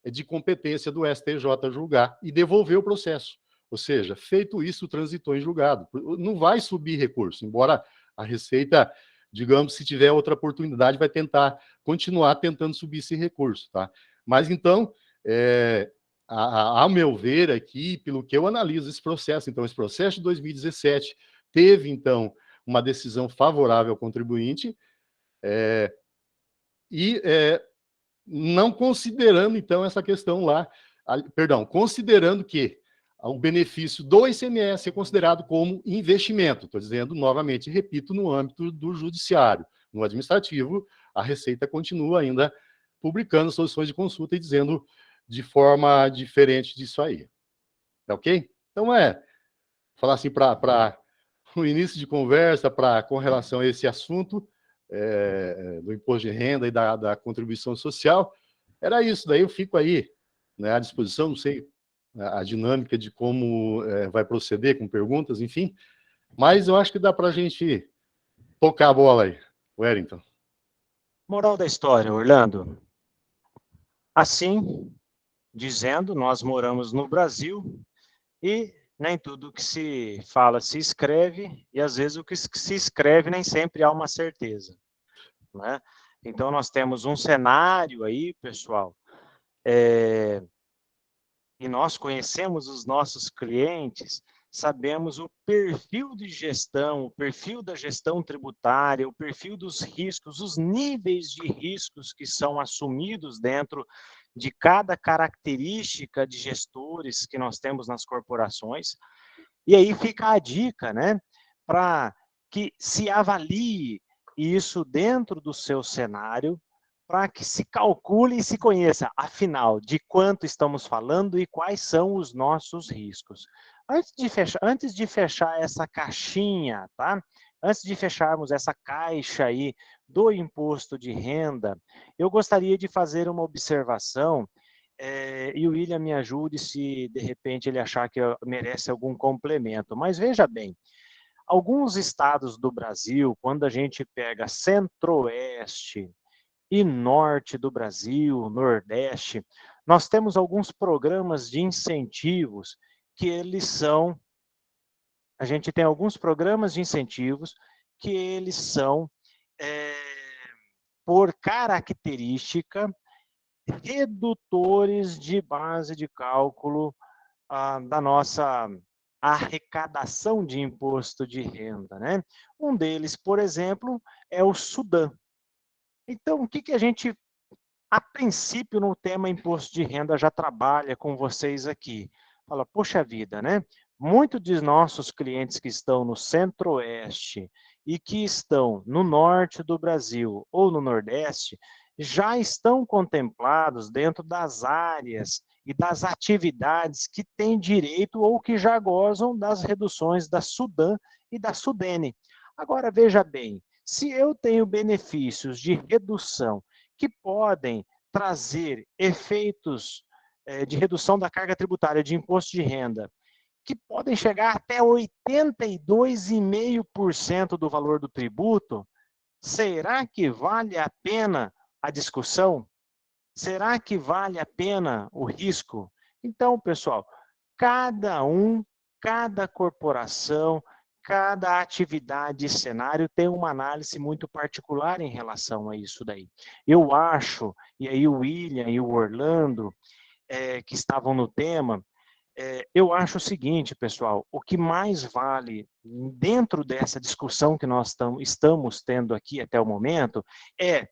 de competência do STJ julgar e devolver o processo. Ou seja, feito isso, transitou em julgado. Não vai subir recurso, embora a Receita, digamos, se tiver outra oportunidade, vai tentar continuar tentando subir esse recurso. Tá? Mas, então, a meu ver aqui, pelo que eu analiso esse processo, então, esse processo de 2017 teve, então, uma decisão favorável ao contribuinte, não considerando, então, essa questão lá, perdão, considerando que o benefício do ICMS é considerado como investimento. Estou dizendo, novamente, repito, no âmbito do judiciário. No administrativo, a Receita continua ainda publicando soluções de consulta e dizendo de forma diferente disso aí. Tá ok? Então, falar assim, para o início de conversa, com relação a esse assunto, do imposto de renda e da contribuição social, era isso. Daí eu fico aí, né, à disposição, não sei a dinâmica de como vai proceder com perguntas, enfim, mas eu acho que dá para a gente tocar a bola aí. Wellington. Moral da história, Orlando. Assim, dizendo, nós moramos no Brasil e nem tudo que se fala se escreve, e às vezes o que se escreve nem sempre há uma certeza, né? Então, nós temos um cenário aí, pessoal, e nós conhecemos os nossos clientes, sabemos o perfil de gestão, o perfil da gestão tributária, o perfil dos riscos, os níveis de riscos que são assumidos dentro de cada característica de gestores que nós temos nas corporações. E aí fica a dica, né, para que se avalie isso dentro do seu cenário, para que se calcule e se conheça, afinal, de quanto estamos falando e quais são os nossos riscos. Antes de fechar essa caixinha, tá? Antes de fecharmos essa caixa aí do imposto de renda, eu gostaria de fazer uma observação, e o William me ajude se de repente ele achar que merece algum complemento. Mas veja bem, alguns estados do Brasil, quando a gente pega centro-oeste e norte do Brasil, nordeste, nós temos alguns programas de incentivos que eles são, a gente tem alguns programas de incentivos que eles são, por característica, redutores de base de cálculo da nossa arrecadação de imposto de renda, né? Um deles, por exemplo, é o Sudam. Então, o que a gente, a princípio, no tema imposto de renda, já trabalha com vocês aqui? Fala, poxa vida, né? Muitos de nossos clientes que estão no centro-oeste e que estão no norte do Brasil ou no nordeste já estão contemplados dentro das áreas e das atividades que têm direito ou que já gozam das reduções da Sudam e da Sudene. Agora, veja bem, se eu tenho benefícios de redução que podem trazer efeitos de redução da carga tributária de imposto de renda, que podem chegar até 82,5% do valor do tributo, será que vale a pena a discussão? Será que vale a pena o risco? Então, pessoal, cada corporação, cada atividade e cenário tem uma análise muito particular em relação a isso daí. Eu acho, e aí o William e o Orlando, que estavam no tema, Eu acho o seguinte, pessoal, o que mais vale dentro dessa discussão que nós estamos tendo aqui até o momento é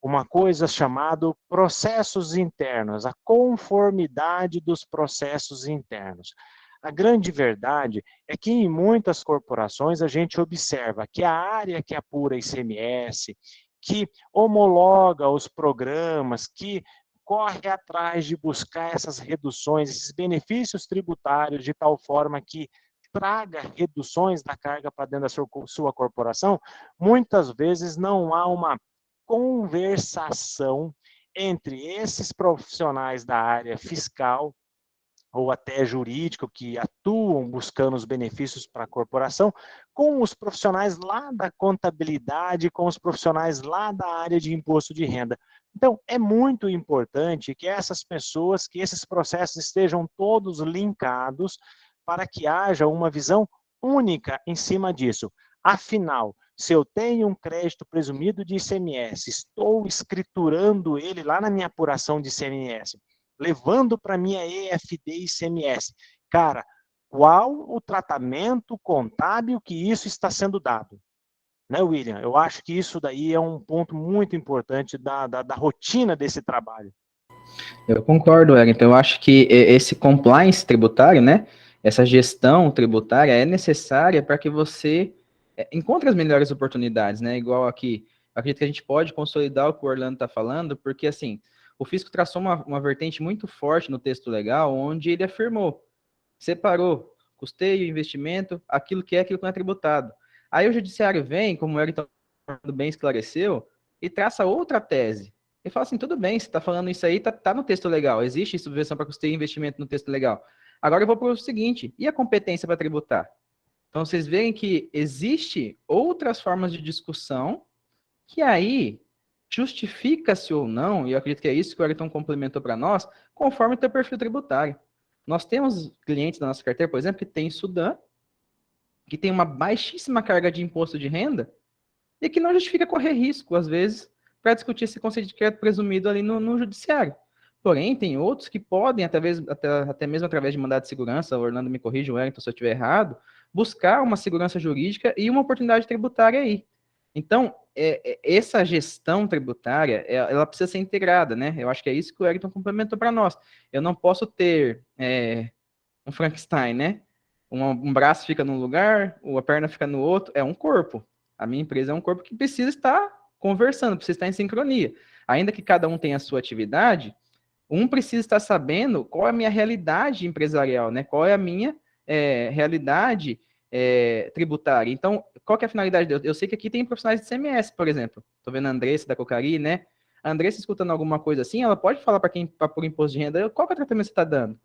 uma coisa chamada processos internos, a conformidade dos processos internos. A grande verdade é que em muitas corporações a gente observa que a área que apura ICMS, que homologa os programas, que corre atrás de buscar essas reduções, esses benefícios tributários de tal forma que traga reduções da carga para dentro da sua corporação, muitas vezes não há uma conversação entre esses profissionais da área fiscal ou até jurídico que atuam buscando os benefícios para a corporação, com os profissionais lá da contabilidade, com os profissionais lá da área de imposto de renda. Então, é muito importante que essas pessoas, que esses processos estejam todos linkados para que haja uma visão única em cima disso. Afinal, se eu tenho um crédito presumido de ICMS, estou escriturando ele lá na minha apuração de ICMS, levando para minha EFD ICMS. Cara, qual o tratamento contábil que isso está sendo dado? Né, William? Eu acho que isso daí é um ponto muito importante da rotina desse trabalho. Eu concordo, Wellington. Eu acho que esse compliance tributário, né? Essa gestão tributária é necessária para que você encontre as melhores oportunidades, né? Igual aqui, acredito que a gente pode consolidar o que o Orlando está falando, porque assim, o fisco traçou uma vertente muito forte no texto legal, onde ele afirmou, separou custeio, investimento, aquilo que não é tributado. Aí o judiciário vem, como o Wellington bem esclareceu, e traça outra tese. Ele fala assim, tudo bem, você está falando isso aí, tá no texto legal, existe subvenção para custeio e investimento no texto legal. Agora eu vou para o seguinte, e a competência para tributar? Então vocês veem que existe outras formas de discussão que aí justifica-se ou não, e eu acredito que é isso que o Ayrton complementou para nós, conforme o teu perfil tributário. Nós temos clientes da nossa carteira, por exemplo, que tem Sudã, que tem uma baixíssima carga de imposto de renda, e que não justifica correr risco, às vezes, para discutir esse conceito de crédito presumido ali no judiciário. Porém, tem outros que podem, até mesmo através de mandado de segurança, o Orlando me corrija, o Wellington, se eu estiver errado, buscar uma segurança jurídica e uma oportunidade tributária aí. Então, essa gestão tributária, ela precisa ser integrada, né? Eu acho que é isso que o Wellington complementou para nós. Eu não posso ter um Frankenstein, né? Um braço fica num lugar, a perna fica no outro, é um corpo. A minha empresa é um corpo que precisa estar conversando, precisa estar em sincronia. Ainda que cada um tenha a sua atividade, um precisa estar sabendo qual é a minha realidade empresarial, né? Qual é a minha realidade tributária. Então, qual que é a finalidade? Eu sei que aqui tem profissionais de CMS, por exemplo. Estou vendo a Andressa da Cocari, né? A Andressa escutando alguma coisa assim, ela pode falar para quem por imposto de renda, qual que é o tratamento que você está dando?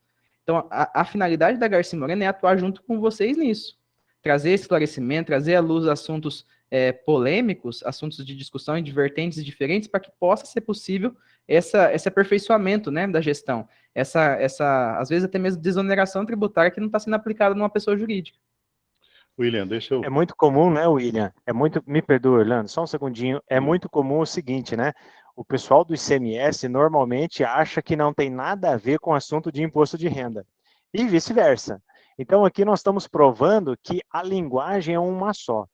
Então, a finalidade da Garcia Moreno é atuar junto com vocês nisso. Trazer esclarecimento, trazer à luz assuntos polêmicos, assuntos de discussão em vertentes diferentes, para que possa ser possível esse aperfeiçoamento, né, da gestão. Às vezes, até mesmo desoneração tributária que não está sendo aplicada numa pessoa jurídica. William, deixa eu... É muito comum, né, William? Me perdoa, Orlando, só um segundinho. É muito comum o seguinte, né? O pessoal do ICMS normalmente acha que não tem nada a ver com o assunto de imposto de renda. E vice-versa. Então, aqui nós estamos provando que a linguagem é uma só.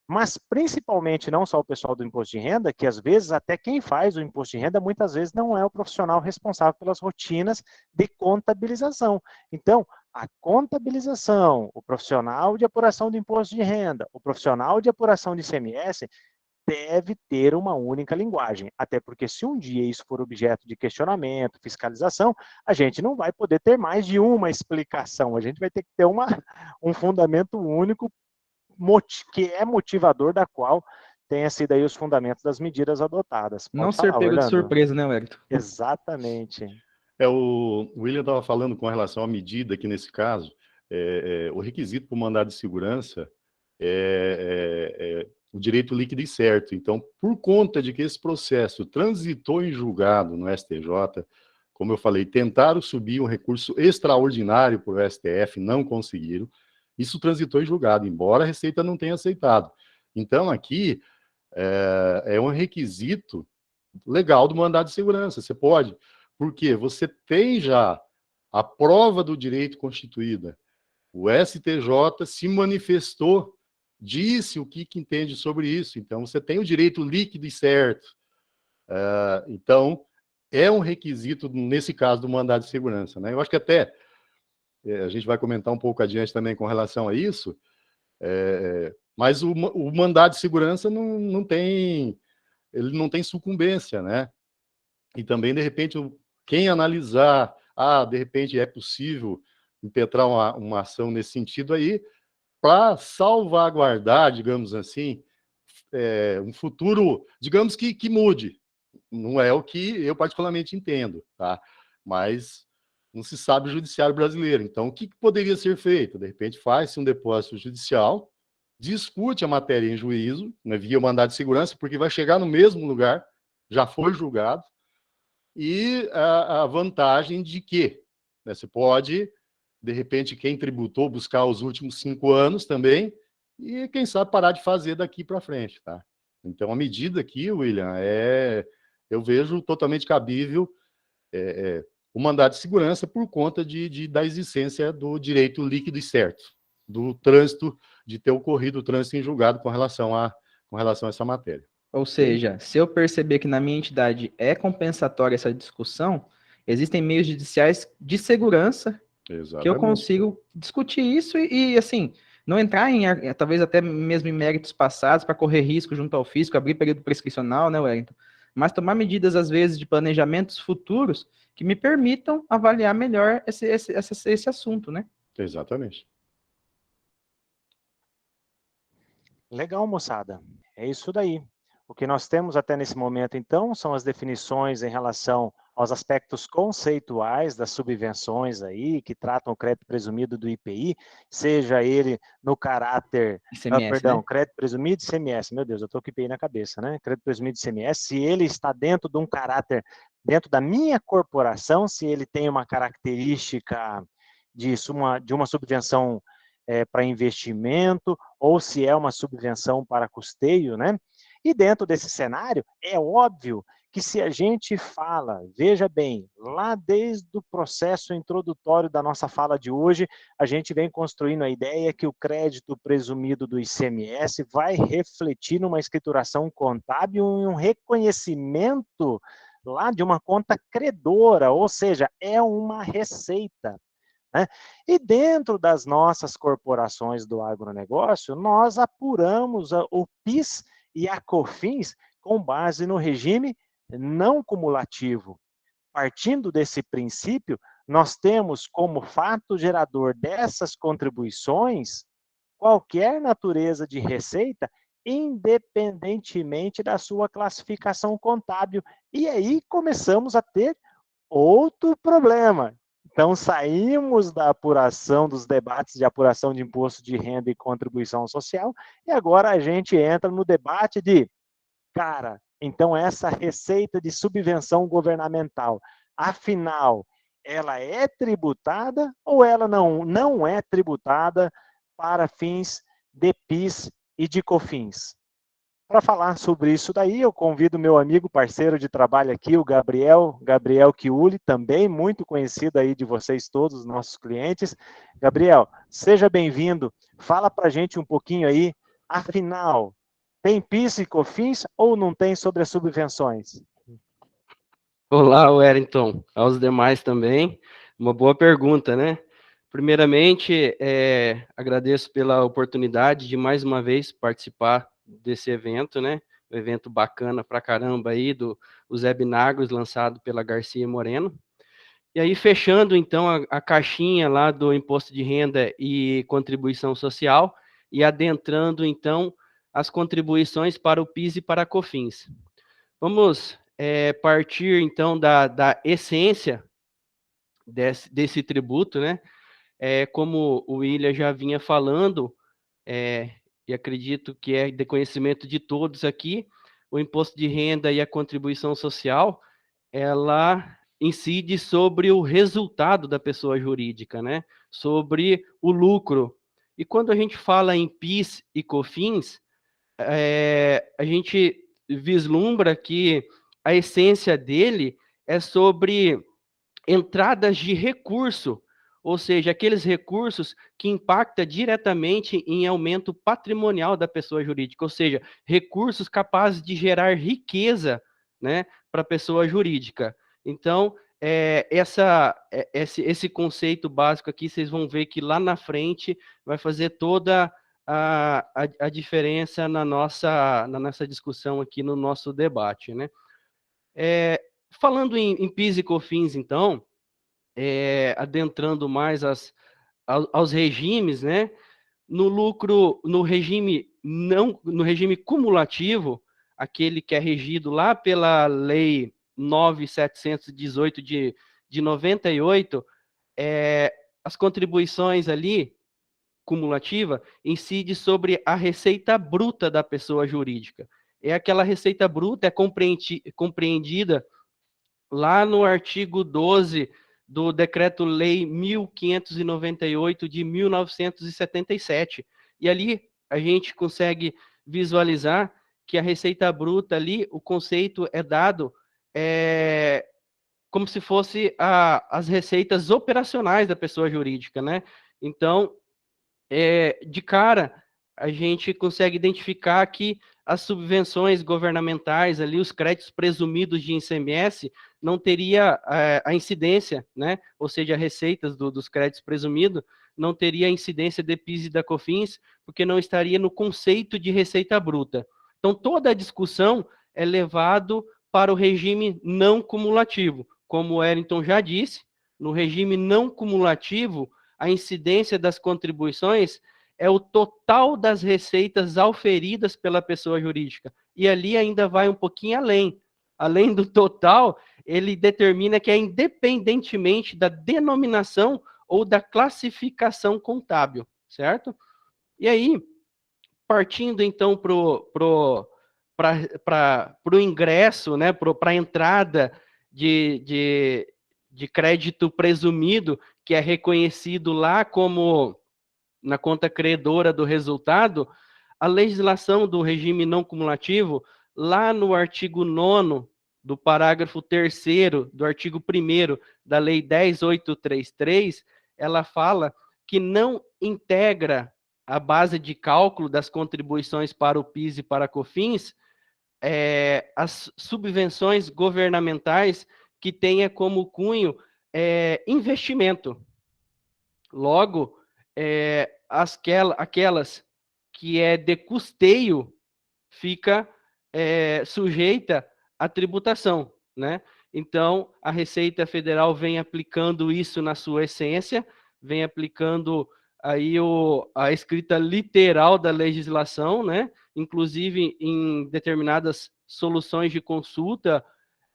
Mas, principalmente, não só o pessoal do imposto de renda, que às vezes até quem faz o imposto de renda, muitas vezes não é o profissional responsável pelas rotinas de contabilização. Então, a contabilização, o profissional de apuração do imposto de renda, o profissional de apuração de ICMS, deve ter uma única linguagem, até porque se um dia isso for objeto de questionamento, fiscalização, a gente não vai poder ter mais de uma explicação, a gente vai ter que ter um fundamento único que é motivador da qual tenha sido aí os fundamentos das medidas adotadas. Não Pode ser falar, pego de Orlando. surpresa, né, Wellington? Exatamente. O William estava falando com relação à medida aqui nesse caso, o requisito para o mandado de segurança é o direito líquido e certo. Então, por conta de que esse processo transitou em julgado no STJ, como eu falei, tentaram subir um recurso extraordinário para o STF, não conseguiram, isso transitou em julgado, embora a Receita não tenha aceitado. Então, aqui é um requisito legal do mandado de segurança. Você pode, porque você tem já a prova do direito constituída. O STJ se manifestou, disse o que entende sobre isso. Então, você tem o direito líquido e certo. Então, é um requisito, nesse caso, do mandado de segurança, né? Eu acho que até a gente vai comentar um pouco adiante também com relação a isso, mas o mandado de segurança ele não tem sucumbência, né? E também, de repente, quem analisar, de repente é possível impetrar uma ação nesse sentido aí, para salvaguardar, digamos assim, um futuro, digamos que mude. Não é o que eu particularmente entendo, tá? Mas não se sabe o judiciário brasileiro. Então, o que poderia ser feito? De repente, faz-se um depósito judicial, discute a matéria em juízo, né, via mandado de segurança, porque vai chegar no mesmo lugar, já foi julgado, e a vantagem de que, né, você pode, de repente, quem tributou, buscar os últimos 5 anos também, e quem sabe parar de fazer daqui para frente, tá? Então, a medida aqui, William, eu vejo totalmente cabível o mandado de segurança por conta da existência do direito líquido e certo, do trânsito, de ter ocorrido o trânsito em julgado com relação a essa matéria. Ou seja, se eu perceber que na minha entidade é compensatória essa discussão, existem meios judiciais de segurança que eu consigo discutir isso e assim, não entrar talvez até mesmo em méritos passados para correr risco junto ao fisco, abrir período prescricional, né, Wellington? Mas tomar medidas, às vezes, de planejamentos futuros que me permitam avaliar melhor esse assunto, né? Exatamente. Legal, moçada. É isso daí. O que nós temos até nesse momento, então, são as definições em relação aos aspectos conceituais das subvenções aí, que tratam o crédito presumido do IPI, seja ele no caráter... ICMS, né? Crédito presumido de ICMS. Meu Deus, eu estou com o IPI na cabeça, né? Crédito presumido de ICMS, se ele está dentro de um caráter, dentro da minha corporação, se ele tem uma característica de uma subvenção para investimento, ou se é uma subvenção para custeio, né? E dentro desse cenário, é óbvio que se a gente fala, veja bem, lá desde o processo introdutório da nossa fala de hoje, a gente vem construindo a ideia que o crédito presumido do ICMS vai refletir numa escrituração contábil e um reconhecimento lá de uma conta credora, ou seja, é uma receita. Né? E dentro das nossas corporações do agronegócio, nós apuramos o PIS e a COFINS com base no regime não cumulativo. Partindo desse princípio, nós temos como fato gerador dessas contribuições qualquer natureza de receita, independentemente da sua classificação contábil. E aí começamos a ter outro problema. Então, saímos da apuração, dos debates de apuração de imposto de renda e contribuição social, e agora a gente entra no debate de, cara, então essa receita de subvenção governamental, afinal, ela é tributada ou ela não é tributada para fins de PIS e de COFINS? Para falar sobre isso daí, eu convido meu amigo, parceiro de trabalho aqui, o Gabriel Chiuli, também muito conhecido aí de vocês todos, nossos clientes. Gabriel, seja bem-vindo. Fala para a gente um pouquinho aí, afinal, tem PIS e COFINS ou não tem sobre as subvenções? Olá, Wellington, aos demais também. Uma boa pergunta, né? Primeiramente, agradeço pela oportunidade de mais uma vez participar desse evento, né? Um evento bacana pra caramba aí, os webinars lançado pela Garcia Moreno. E aí, fechando, então, a caixinha lá do Imposto de Renda e Contribuição Social e adentrando, então, as contribuições para o PIS e para a COFINS. Vamos partir, então, da essência desse tributo, né? Como o William já vinha falando, e acredito que é de conhecimento de todos aqui, o imposto de renda e a contribuição social, ela incide sobre o resultado da pessoa jurídica, né? Sobre o lucro. E quando a gente fala em PIS e COFINS, a gente vislumbra que a essência dele é sobre entradas de recurso, ou seja, aqueles recursos que impactam diretamente em aumento patrimonial da pessoa jurídica, ou seja, recursos capazes de gerar riqueza, né, para a pessoa jurídica. Então, esse conceito básico aqui, vocês vão ver que lá na frente vai fazer toda a diferença na nossa discussão aqui, no nosso debate, né? Falando em PIS e COFINS, então, adentrando mais aos regimes, né? No regime cumulativo, aquele que é regido lá pela Lei 9.718 de 98, as contribuições ali cumulativa incide sobre a receita bruta da pessoa jurídica. Aquela receita bruta é compreendida lá no artigo 12 do Decreto-Lei 1598 de 1977. E ali a gente consegue visualizar que a receita bruta ali, o conceito é dado como se fosse as receitas operacionais da pessoa jurídica, né? Então, de cara, a gente consegue identificar que as subvenções governamentais ali, os créditos presumidos de ICMS, não teria a incidência, né? Ou seja, as receitas dos créditos presumidos não teria a incidência de PIS e da COFINS, porque não estaria no conceito de receita bruta. Então, toda a discussão é levado para o regime não cumulativo. Como o Wellington já disse, no regime não cumulativo, a incidência das contribuições é o total das receitas auferidas pela pessoa jurídica. E ali ainda vai um pouquinho além. Além do total, ele determina que é independentemente da denominação ou da classificação contábil, certo? E aí, partindo então para o ingresso, né, para a entrada de crédito presumido, que é reconhecido lá como na conta credora do resultado, a legislação do regime não cumulativo, lá no artigo 9º do parágrafo 3º do artigo 1º da Lei 10.833, ela fala que não integra a base de cálculo das contribuições para o PIS e para a COFINS, as subvenções governamentais que tenha como cunho investimento. Logo, aquelas que é de custeio fica sujeita à tributação, né? Então, a Receita Federal vem aplicando isso na sua essência, vem aplicando aí a escrita literal da legislação, né? Inclusive, em determinadas soluções de consulta,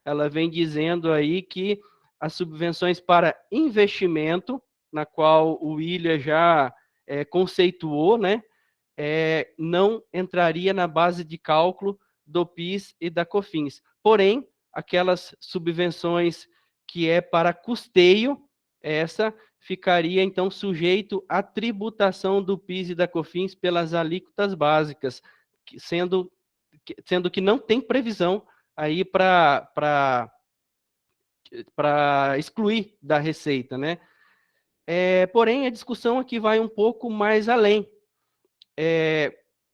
ela vem dizendo aí que as subvenções para investimento, na qual o William já conceituou, né? Não entraria na base de cálculo do PIS e da COFINS. Porém, aquelas subvenções que é para custeio, essa ficaria, então, sujeito à tributação do PIS e da COFINS pelas alíquotas básicas, sendo que não tem previsão aí para excluir da receita, né? Porém, a discussão aqui vai um pouco mais além.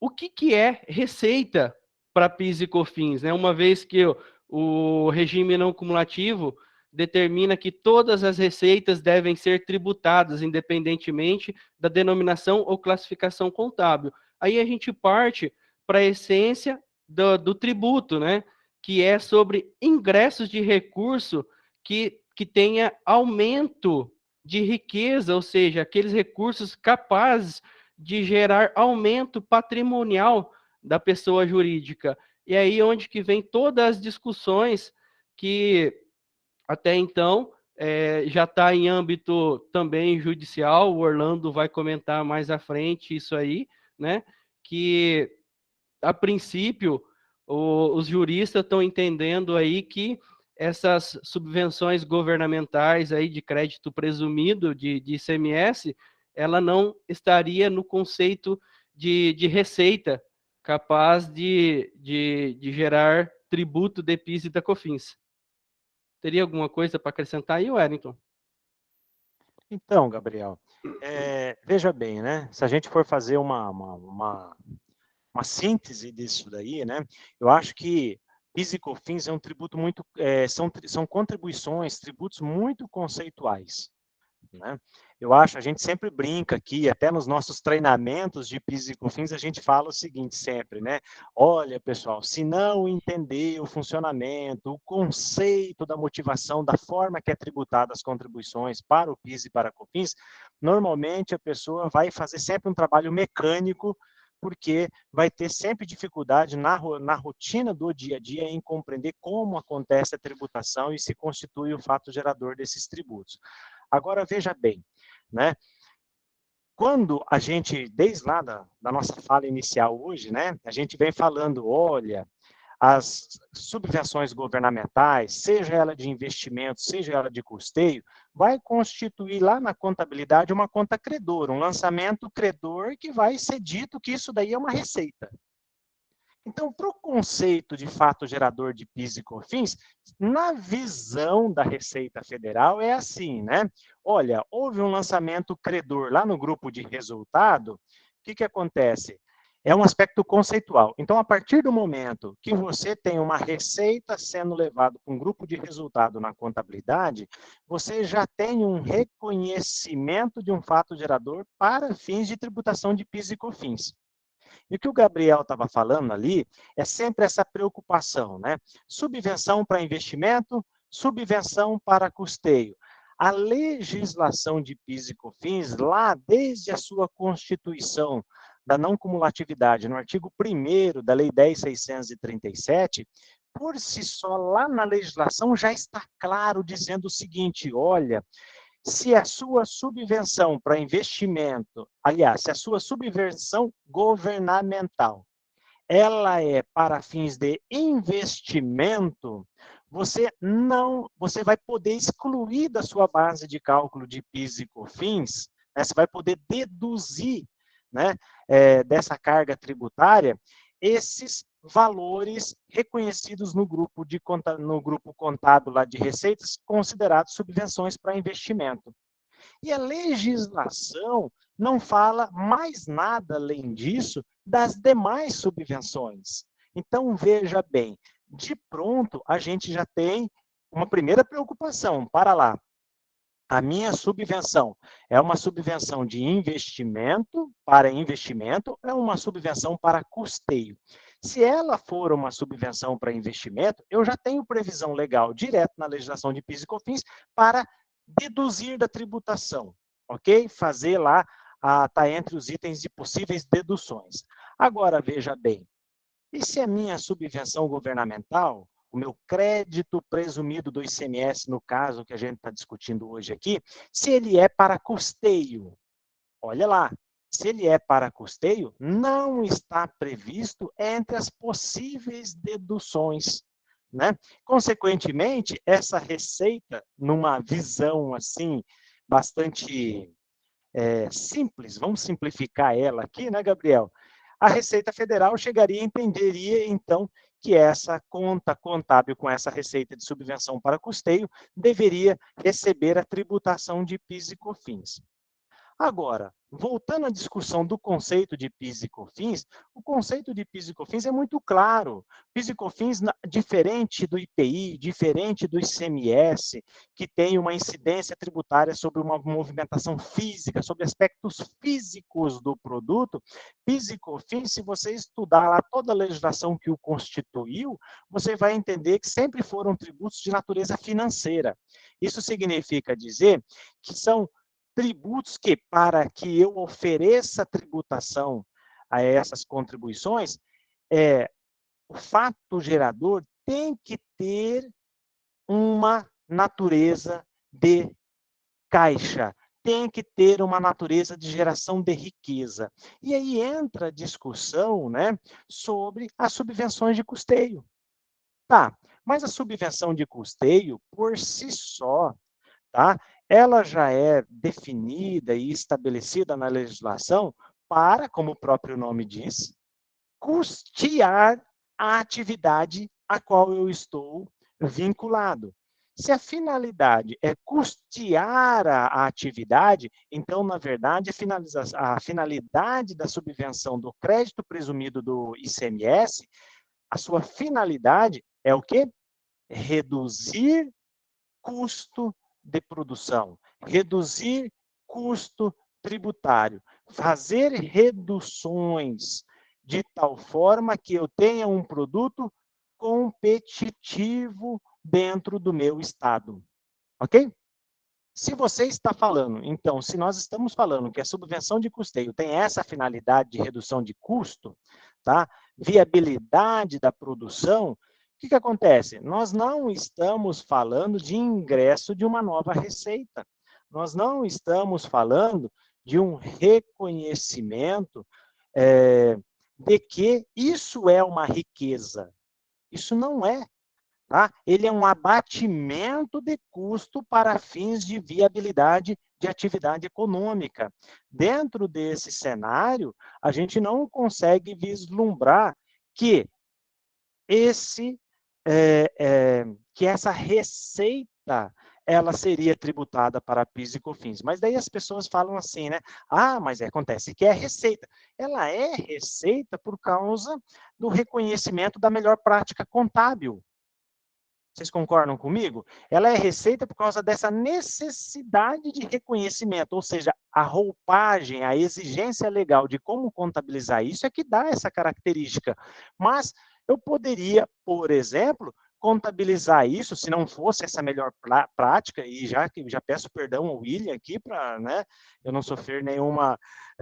O que é receita para PIS e COFINS, né? Uma vez que o regime não cumulativo determina que todas as receitas devem ser tributadas, independentemente da denominação ou classificação contábil. Aí a gente parte para a essência do tributo, né? Que é sobre ingressos de recurso que tenha aumento de riqueza, ou seja, aqueles recursos capazes de gerar aumento patrimonial da pessoa jurídica. E aí onde que vem todas as discussões que até então já está em âmbito também judicial, o Orlando vai comentar mais à frente isso aí, né? Que a princípio os juristas estão entendendo aí que essas subvenções governamentais aí de crédito presumido de ICMS, ela não estaria no conceito de receita capaz de gerar tributo de PIS e da COFINS. Teria alguma coisa para acrescentar aí, Wellington? Então, Gabriel, veja bem, né? Se a gente for fazer uma síntese disso daí, né? Eu acho que PIS e COFINS é um tributo muito, são contribuições, tributos muito conceituais, né? Eu acho, a gente sempre brinca aqui, até nos nossos treinamentos de PIS e COFINS, a gente fala o seguinte sempre, né? Olha, pessoal, se não entender o funcionamento, o conceito da motivação, da forma que é tributada as contribuições para o PIS e para a COFINS, normalmente a pessoa vai fazer sempre um trabalho mecânico, porque vai ter sempre dificuldade na rotina do dia a dia em compreender como acontece a tributação e se constitui o fato gerador desses tributos. Agora, veja bem, né? Quando a gente, desde lá da nossa fala inicial hoje, né? A gente vem falando, olha, as subvenções governamentais, seja ela de investimento, seja ela de custeio, vai constituir lá na contabilidade uma conta credor, um lançamento credor que vai ser dito que isso daí é uma receita. Então, para o conceito de fato gerador de PIS e COFINS, na visão da Receita Federal é assim, né? Olha, houve um lançamento credor lá no grupo de resultado, o que acontece? É um aspecto conceitual. Então, a partir do momento que você tem uma receita sendo levada para um grupo de resultado na contabilidade, você já tem um reconhecimento de um fato gerador para fins de tributação de PIS e COFINS. E o que o Gabriel estava falando ali é sempre essa preocupação, né? Subvenção para investimento, subvenção para custeio. A legislação de PIS e COFINS, lá desde a sua constituição da não cumulatividade, no artigo 1º da Lei 10.637, por si só, lá na legislação já está claro dizendo o seguinte, olha, se a sua subvenção para investimento, aliás, se a sua subvenção governamental, ela é para fins de investimento, você vai poder excluir da sua base de cálculo de PIS e COFINS, né, você vai poder deduzir, né, dessa carga tributária esses valores reconhecidos no grupo contábil lá de receitas, considerados subvenções para investimento. E a legislação não fala mais nada além disso das demais subvenções. Então, veja bem, de pronto a gente já tem uma primeira preocupação, para lá. A minha subvenção é uma subvenção de investimento para investimento, é uma subvenção para custeio. Se ela for uma subvenção para investimento, eu já tenho previsão legal direto na legislação de PIS e COFINS para deduzir da tributação, ok? Fazer lá, tá entre os itens de possíveis deduções. Agora, veja bem, e se a minha subvenção governamental, o meu crédito presumido do ICMS, no caso que a gente está discutindo hoje aqui, se ele é para custeio? Olha lá, se ele é para custeio, não está previsto entre as possíveis deduções, né? Consequentemente, essa receita, numa visão assim, bastante simples, vamos simplificar ela aqui, né, Gabriel? A Receita Federal entenderia, então, que essa conta contábil com essa receita de subvenção para custeio deveria receber a tributação de PIS e COFINS. Agora, voltando à discussão do conceito de PIS e COFINS, o conceito de PIS e COFINS é muito claro. PIS e COFINS, diferente do IPI, diferente do ICMS, que tem uma incidência tributária sobre uma movimentação física, sobre aspectos físicos do produto, PIS e COFINS, se você estudar lá toda a legislação que o constituiu, você vai entender que sempre foram tributos de natureza financeira. Isso significa dizer que são tributos que, para que eu ofereça tributação a essas contribuições, o fato gerador tem que ter uma natureza de caixa, tem que ter uma natureza de geração de riqueza. E aí entra a discussão, né, sobre as subvenções de custeio. Tá, mas a subvenção de custeio, por si só, tá? Ela já é definida e estabelecida na legislação para, como o próprio nome diz, custear a atividade a qual eu estou vinculado. Se a finalidade é custear a atividade, então, na verdade, a finalidade da subvenção do crédito presumido do ICMS, a sua finalidade é o quê? Reduzir custo de produção, reduzir custo tributário, fazer reduções de tal forma que eu tenha um produto competitivo dentro do meu estado, ok? Se você está falando, então, se nós estamos falando que a subvenção de custeio tem essa finalidade de redução de custo, tá? Viabilidade da produção, o que acontece? Nós não estamos falando de ingresso de uma nova receita. Nós não estamos falando de um reconhecimento de que isso é uma riqueza. Isso não é. Tá? Ele é um abatimento de custo para fins de viabilidade de atividade econômica. Dentro desse cenário, a gente não consegue vislumbrar que que essa receita ela seria tributada para PIS e COFINS. Mas daí as pessoas falam assim, né? Ah, mas acontece que é receita. Ela é receita por causa do reconhecimento da melhor prática contábil. Vocês concordam comigo? Ela é receita por causa dessa necessidade de reconhecimento, ou seja, a roupagem, a exigência legal de como contabilizar isso é que dá essa característica. Mas eu poderia, por exemplo, contabilizar isso, se não fosse essa melhor prática, e já peço perdão ao William aqui, para eu não sofrer nenhuma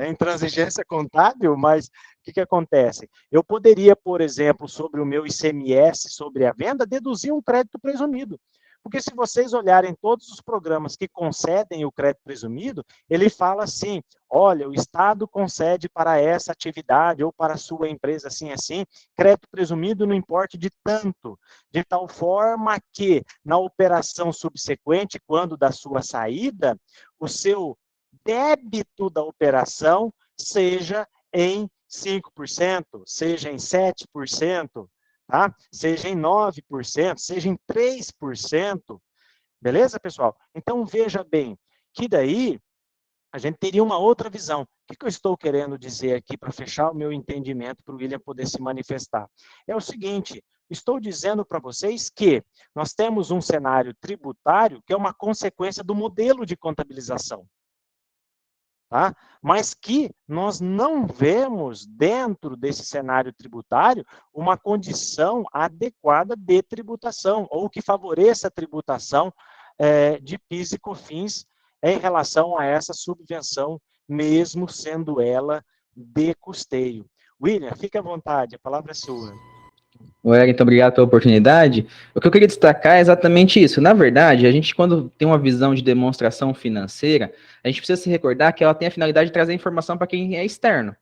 intransigência contábil, mas o que acontece? Eu poderia, por exemplo, sobre o meu ICMS, sobre a venda, deduzir um crédito presumido. Porque se vocês olharem todos os programas que concedem o crédito presumido, ele fala assim, olha, o Estado concede para essa atividade ou para a sua empresa assim, crédito presumido no importe de tanto, de tal forma que na operação subsequente, quando da sua saída, o seu débito da operação seja em 5%, seja em 7%, tá? Seja em 9%, seja em 3%. Beleza, pessoal? Então, veja bem, que daí a gente teria uma outra visão. O que eu estou querendo dizer aqui para fechar o meu entendimento para o William poder se manifestar? É o seguinte, estou dizendo para vocês que nós temos um cenário tributário que é uma consequência do modelo de contabilização. Tá? Mas que nós não vemos dentro desse cenário tributário uma condição adequada de tributação, ou que favoreça a tributação de PIS e COFINS em relação a essa subvenção, mesmo sendo ela de custeio. William, fique à vontade, a palavra é sua. Wellington, obrigado pela oportunidade. O que eu queria destacar é exatamente isso. Na verdade, a gente, quando tem uma visão de demonstração financeira, a gente precisa se recordar que ela tem a finalidade de trazer informação para quem é externo.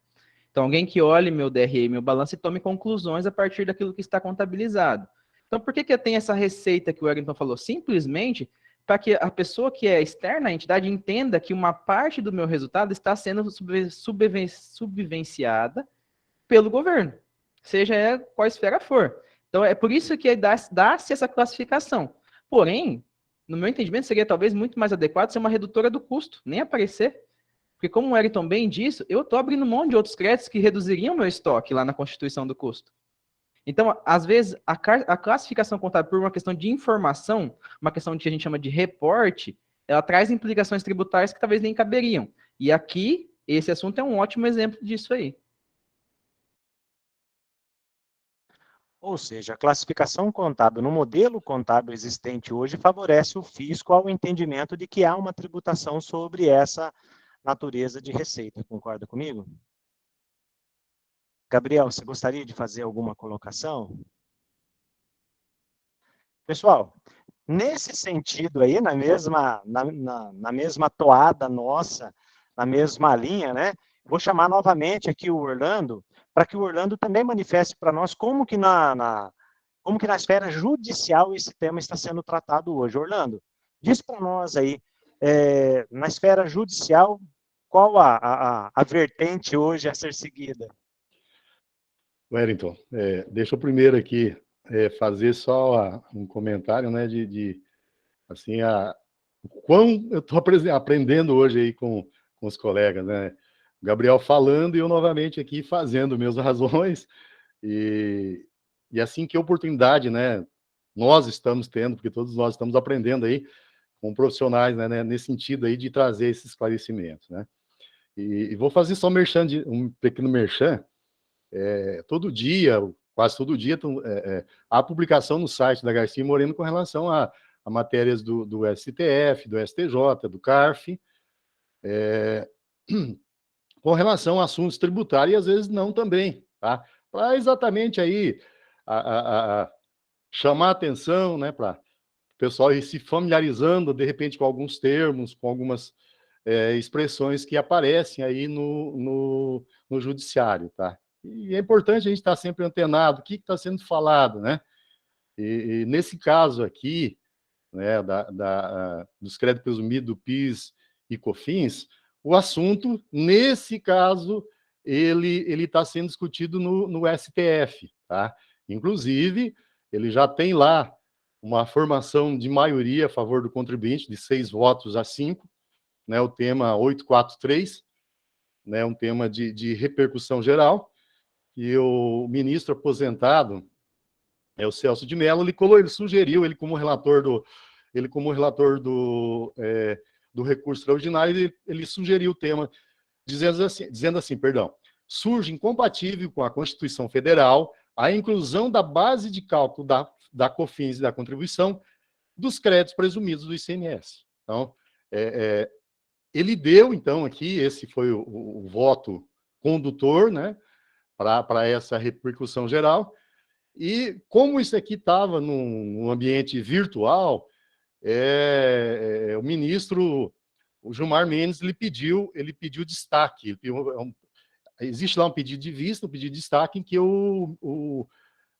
Então, alguém que olhe meu DRE e meu balanço e tome conclusões a partir daquilo que está contabilizado. Então, por que eu tenho essa receita que o Wellington falou? Simplesmente para que a pessoa que é externa à entidade entenda que uma parte do meu resultado está sendo subvenciada pelo governo, seja qual esfera for. Então, é por isso que dá-se essa classificação. Porém, no meu entendimento, seria talvez muito mais adequado ser uma redutora do custo, nem aparecer. Porque, como o Wellington bem disse, eu estou abrindo mão de outros créditos que reduziriam meu estoque lá na constituição do custo. Então, às vezes, a classificação contábil por uma questão de informação, uma questão que a gente chama de reporte, ela traz implicações tributárias que talvez nem caberiam. E aqui, esse assunto é um ótimo exemplo disso aí. Ou seja, a classificação contábil no modelo contábil existente hoje favorece o fisco ao entendimento de que há uma tributação sobre essa natureza de receita. Concorda comigo? Gabriel, você gostaria de fazer alguma colocação? Pessoal, nesse sentido aí, na mesma toada nossa, na mesma linha, né? Vou chamar novamente aqui o Orlando, para que o Orlando também manifeste para nós como que na esfera judicial esse tema está sendo tratado hoje. Orlando, diz para nós aí, na esfera judicial, qual a vertente hoje a ser seguida? Wellington, deixa eu primeiro aqui fazer só um comentário, né, de assim, o quão eu estou aprendendo hoje aí com os colegas, né? O Gabriel falando e eu novamente aqui fazendo minhas razões, e assim, que oportunidade, né, nós estamos tendo, porque todos nós estamos aprendendo aí com profissionais, né, nesse sentido aí de trazer esses esclarecimentos, né? E vou fazer só um pequeno merchan. Todo dia, quase todo dia, há publicação no site da Garcia Moreno com relação a matérias do STF, do STJ, do CARF, com relação a assuntos tributários, e às vezes não também, tá? Para exatamente aí chamar a atenção, né, para o pessoal ir se familiarizando, de repente, com alguns termos, com algumas expressões que aparecem aí no judiciário, tá? E é importante a gente estar sempre antenado, o que está sendo falado, né? E nesse caso aqui, né, dos créditos presumidos, PIS e COFINS, o assunto, nesse caso, ele está sendo discutido no STF, tá? Inclusive, ele já tem lá uma formação de maioria a favor do contribuinte, de 6 votos a 5, né, o tema 843, né, um tema de repercussão geral, e o ministro aposentado, o Celso de Mello, ele sugeriu, ele como relator do recurso extraordinário, ele sugeriu o tema, dizendo assim, surge incompatível com a Constituição Federal a inclusão da base de cálculo da COFINS e da contribuição dos créditos presumidos do ICMS. Então, ele deu, então, aqui, esse foi o voto condutor, né, para essa repercussão geral. E como isso aqui estava num ambiente virtual, o ministro, o Gilmar Mendes, ele pediu destaque. Existe lá um pedido de vista, um pedido de destaque, em que o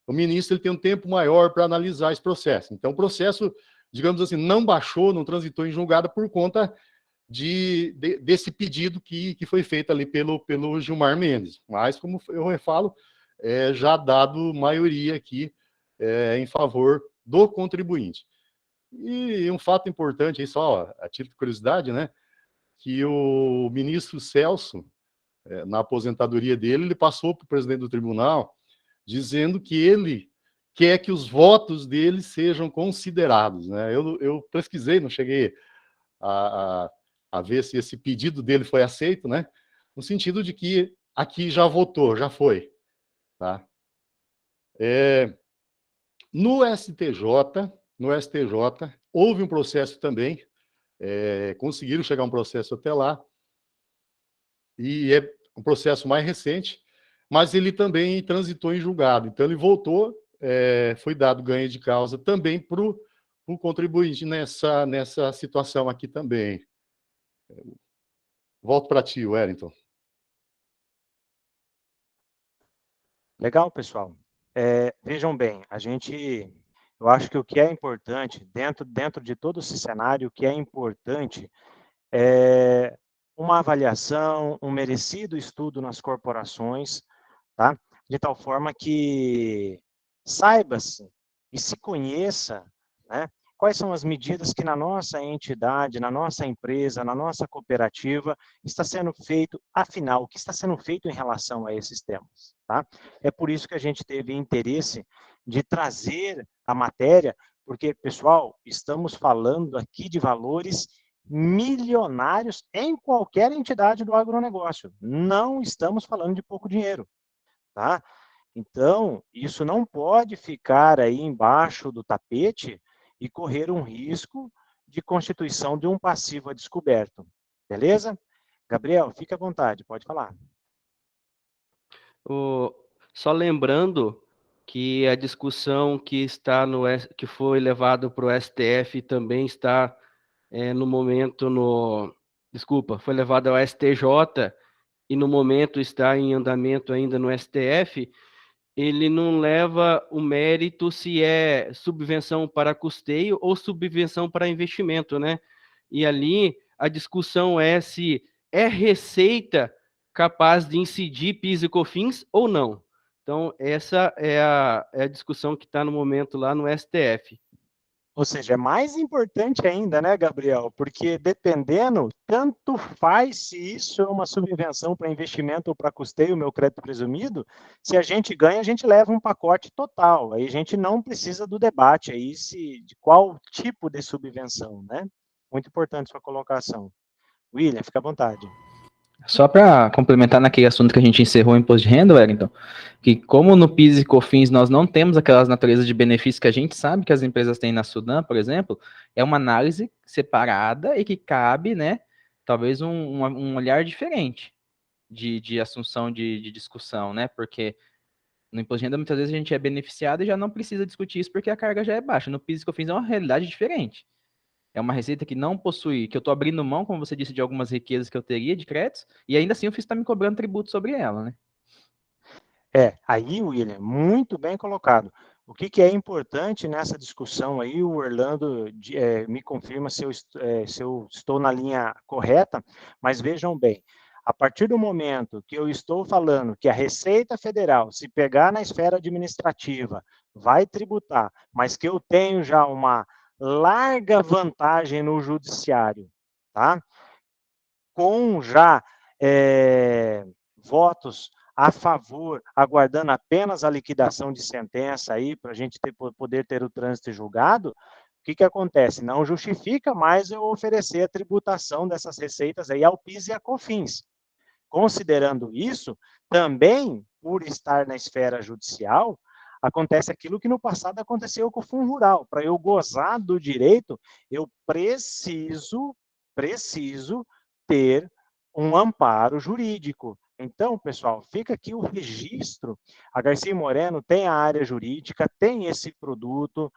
ministro ele tem um tempo maior para analisar esse processo. Então, o processo, digamos assim, não baixou, não transitou em julgado por conta desse pedido que foi feito ali pelo Gilmar Mendes. Mas, como eu falo, já dado maioria aqui em favor do contribuinte. E um fato importante, aí só a título de curiosidade, né, que o ministro Celso, na aposentadoria dele, ele passou para o presidente do tribunal dizendo que ele quer que os votos dele sejam considerados, né? Eu pesquisei, não cheguei a ver se esse pedido dele foi aceito, né? No sentido de que aqui já votou, já foi, tá? No STJ, houve um processo também, conseguiram chegar a um processo até lá, e é um processo mais recente, mas ele também transitou em julgado. Então, ele voltou, foi dado ganho de causa também para o contribuinte nessa situação aqui também. Volto para ti, Wellington. Legal, pessoal. Vejam bem, eu acho que o que é importante, dentro de todo esse cenário, o que é importante é uma avaliação, um merecido estudo nas corporações, tá? De tal forma que saiba-se e se conheça, né, quais são as medidas que na nossa entidade, na nossa empresa, na nossa cooperativa está sendo feito, afinal, o que está sendo feito em relação a esses temas, tá? É por isso que a gente teve interesse de trazer a matéria, porque, pessoal, estamos falando aqui de valores milionários em qualquer entidade do agronegócio. Não estamos falando de pouco dinheiro, tá? Então, isso não pode ficar aí embaixo do tapete e correr um risco de constituição de um passivo a descoberto. Beleza? Gabriel, fique à vontade, pode falar. Só lembrando que a discussão que foi levado para o STF também está no momento foi levado ao STJ e no momento está em andamento ainda no STF. Ele não leva o mérito se é subvenção para custeio ou subvenção para investimento, né? E ali a discussão é se é receita capaz de incidir PIS e COFINS ou não. Então, essa é a discussão que está no momento lá no STF. Ou seja, é mais importante ainda, né, Gabriel? Porque dependendo, tanto faz se isso é uma subvenção para investimento ou para custeio, meu crédito presumido, se a gente ganha, a gente leva um pacote total. Aí a gente não precisa do debate aí de qual tipo de subvenção, né? Muito importante sua colocação. William, fica à vontade. Só para complementar naquele assunto que a gente encerrou o imposto de renda, Wellington, que como no PIS e COFINS nós não temos aquelas naturezas de benefícios que a gente sabe que as empresas têm na Sudan, por exemplo, é uma análise separada e que cabe, né, talvez um olhar diferente de assunção de discussão, né, porque no imposto de renda muitas vezes a gente é beneficiado e já não precisa discutir isso porque a carga já é baixa. No PIS e COFINS é uma realidade diferente. É uma receita que não possui, que eu estou abrindo mão, como você disse, de algumas riquezas que eu teria de créditos, e ainda assim o fisco está me cobrando tributo sobre ela, né? Aí, William, muito bem colocado. O que é importante nessa discussão aí, o Orlando me confirma se eu estou na linha correta, mas vejam bem, a partir do momento que eu estou falando que a Receita Federal, se pegar na esfera administrativa, vai tributar, mas que eu tenho já uma larga vantagem no judiciário, tá? Com já votos a favor, aguardando apenas a liquidação de sentença aí, para a gente poder ter o trânsito julgado, o que acontece? Não justifica mais eu oferecer a tributação dessas receitas aí ao PIS e a COFINS. Considerando isso, também, por estar na esfera judicial, acontece aquilo que no passado aconteceu com o Fundo Rural. Para eu gozar do direito, eu preciso ter um amparo jurídico. Então, pessoal, fica aqui o registro. A Garcia Moreno tem a área jurídica, tem esse produto.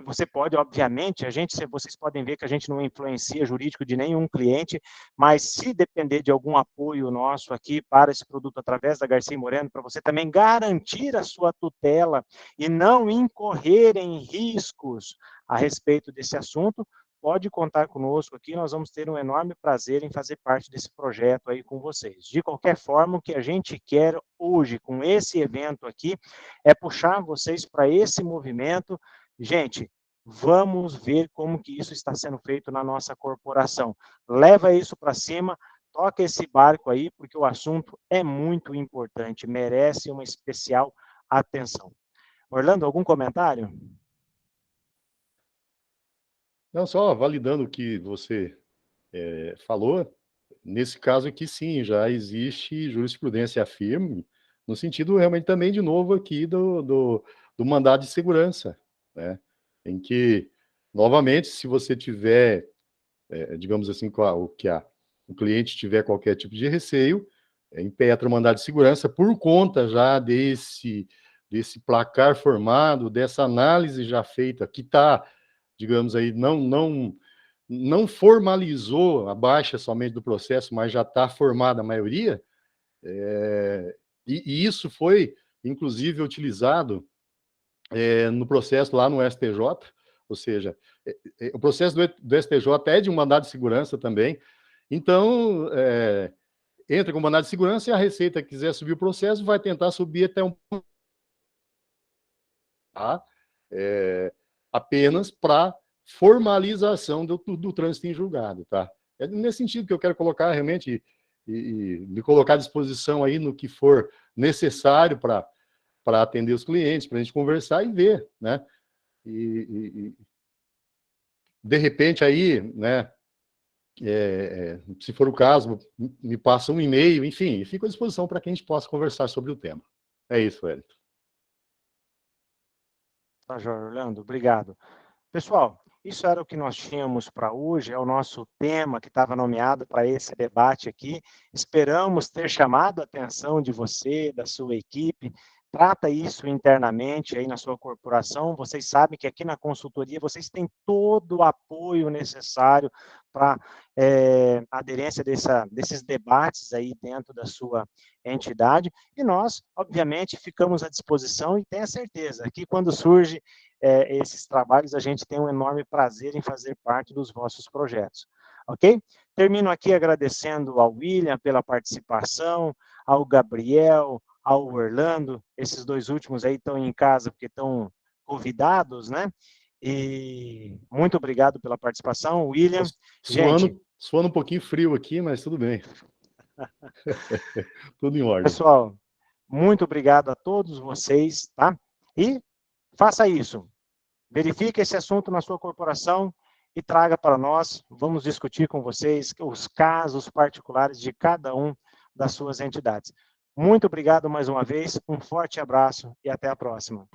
Você pode, obviamente, vocês podem ver que a gente não influencia jurídico de nenhum cliente, mas se depender de algum apoio nosso aqui para esse produto através da Garcia Moreno, para você também garantir a sua tutela e não incorrer em riscos a respeito desse assunto, pode contar conosco aqui, nós vamos ter um enorme prazer em fazer parte desse projeto aí com vocês. De qualquer forma, o que a gente quer hoje com esse evento aqui é puxar vocês para esse movimento. Gente, vamos ver como que isso está sendo feito na nossa corporação. Leva isso para cima, toca esse barco aí, porque o assunto é muito importante, merece uma especial atenção. Orlando, algum comentário? Não, só validando o que você falou, nesse caso aqui sim, já existe jurisprudência firme, no sentido realmente também, de novo, aqui do mandado de segurança, né? Em que, novamente, se você tiver, digamos assim, o cliente tiver qualquer tipo de receio, impetra o mandado de segurança por conta já desse placar formado, dessa análise já feita, que está, digamos aí, não formalizou a baixa somente do processo, mas já está formada a maioria, e isso foi, inclusive, utilizado no processo lá no STJ, ou seja, o processo do STJ é de um mandado de segurança também, então, entra com mandado de segurança e a Receita quiser subir o processo, vai tentar subir até um ponto, tá? Apenas para formalização do trânsito em julgado, tá? É nesse sentido que eu quero colocar realmente e me colocar à disposição aí no que for necessário para atender os clientes, para a gente conversar e ver, né? De repente aí, né? Se for o caso, me passa um e-mail, enfim, fico à disposição para que a gente possa conversar sobre o tema. É isso, Wellington. Tá, Jorge, Orlando, obrigado. Pessoal, isso era o que nós tínhamos para hoje, é o nosso tema que estava nomeado para esse debate aqui. Esperamos ter chamado a atenção de você, da sua equipe. Trata isso internamente aí na sua corporação. Vocês sabem que aqui na consultoria vocês têm todo o apoio necessário para aderência desses debates aí dentro da sua entidade. E nós, obviamente, ficamos à disposição e tenha certeza que quando surge esses trabalhos, a gente tem um enorme prazer em fazer parte dos vossos projetos, ok? Termino aqui agradecendo ao William pela participação, ao Gabriel, ao Orlando, esses dois últimos aí estão em casa porque estão convidados, né? E muito obrigado pela participação, William. Suando, Gente, suando um pouquinho frio aqui, mas tudo bem. Tudo em ordem. pessoal, muito obrigado a todos vocês, tá? E faça isso. Verifique esse assunto na sua corporação e traga para nós. Vamos discutir com vocês os casos particulares de cada um das suas entidades. Muito obrigado mais uma vez, um forte abraço e até a próxima.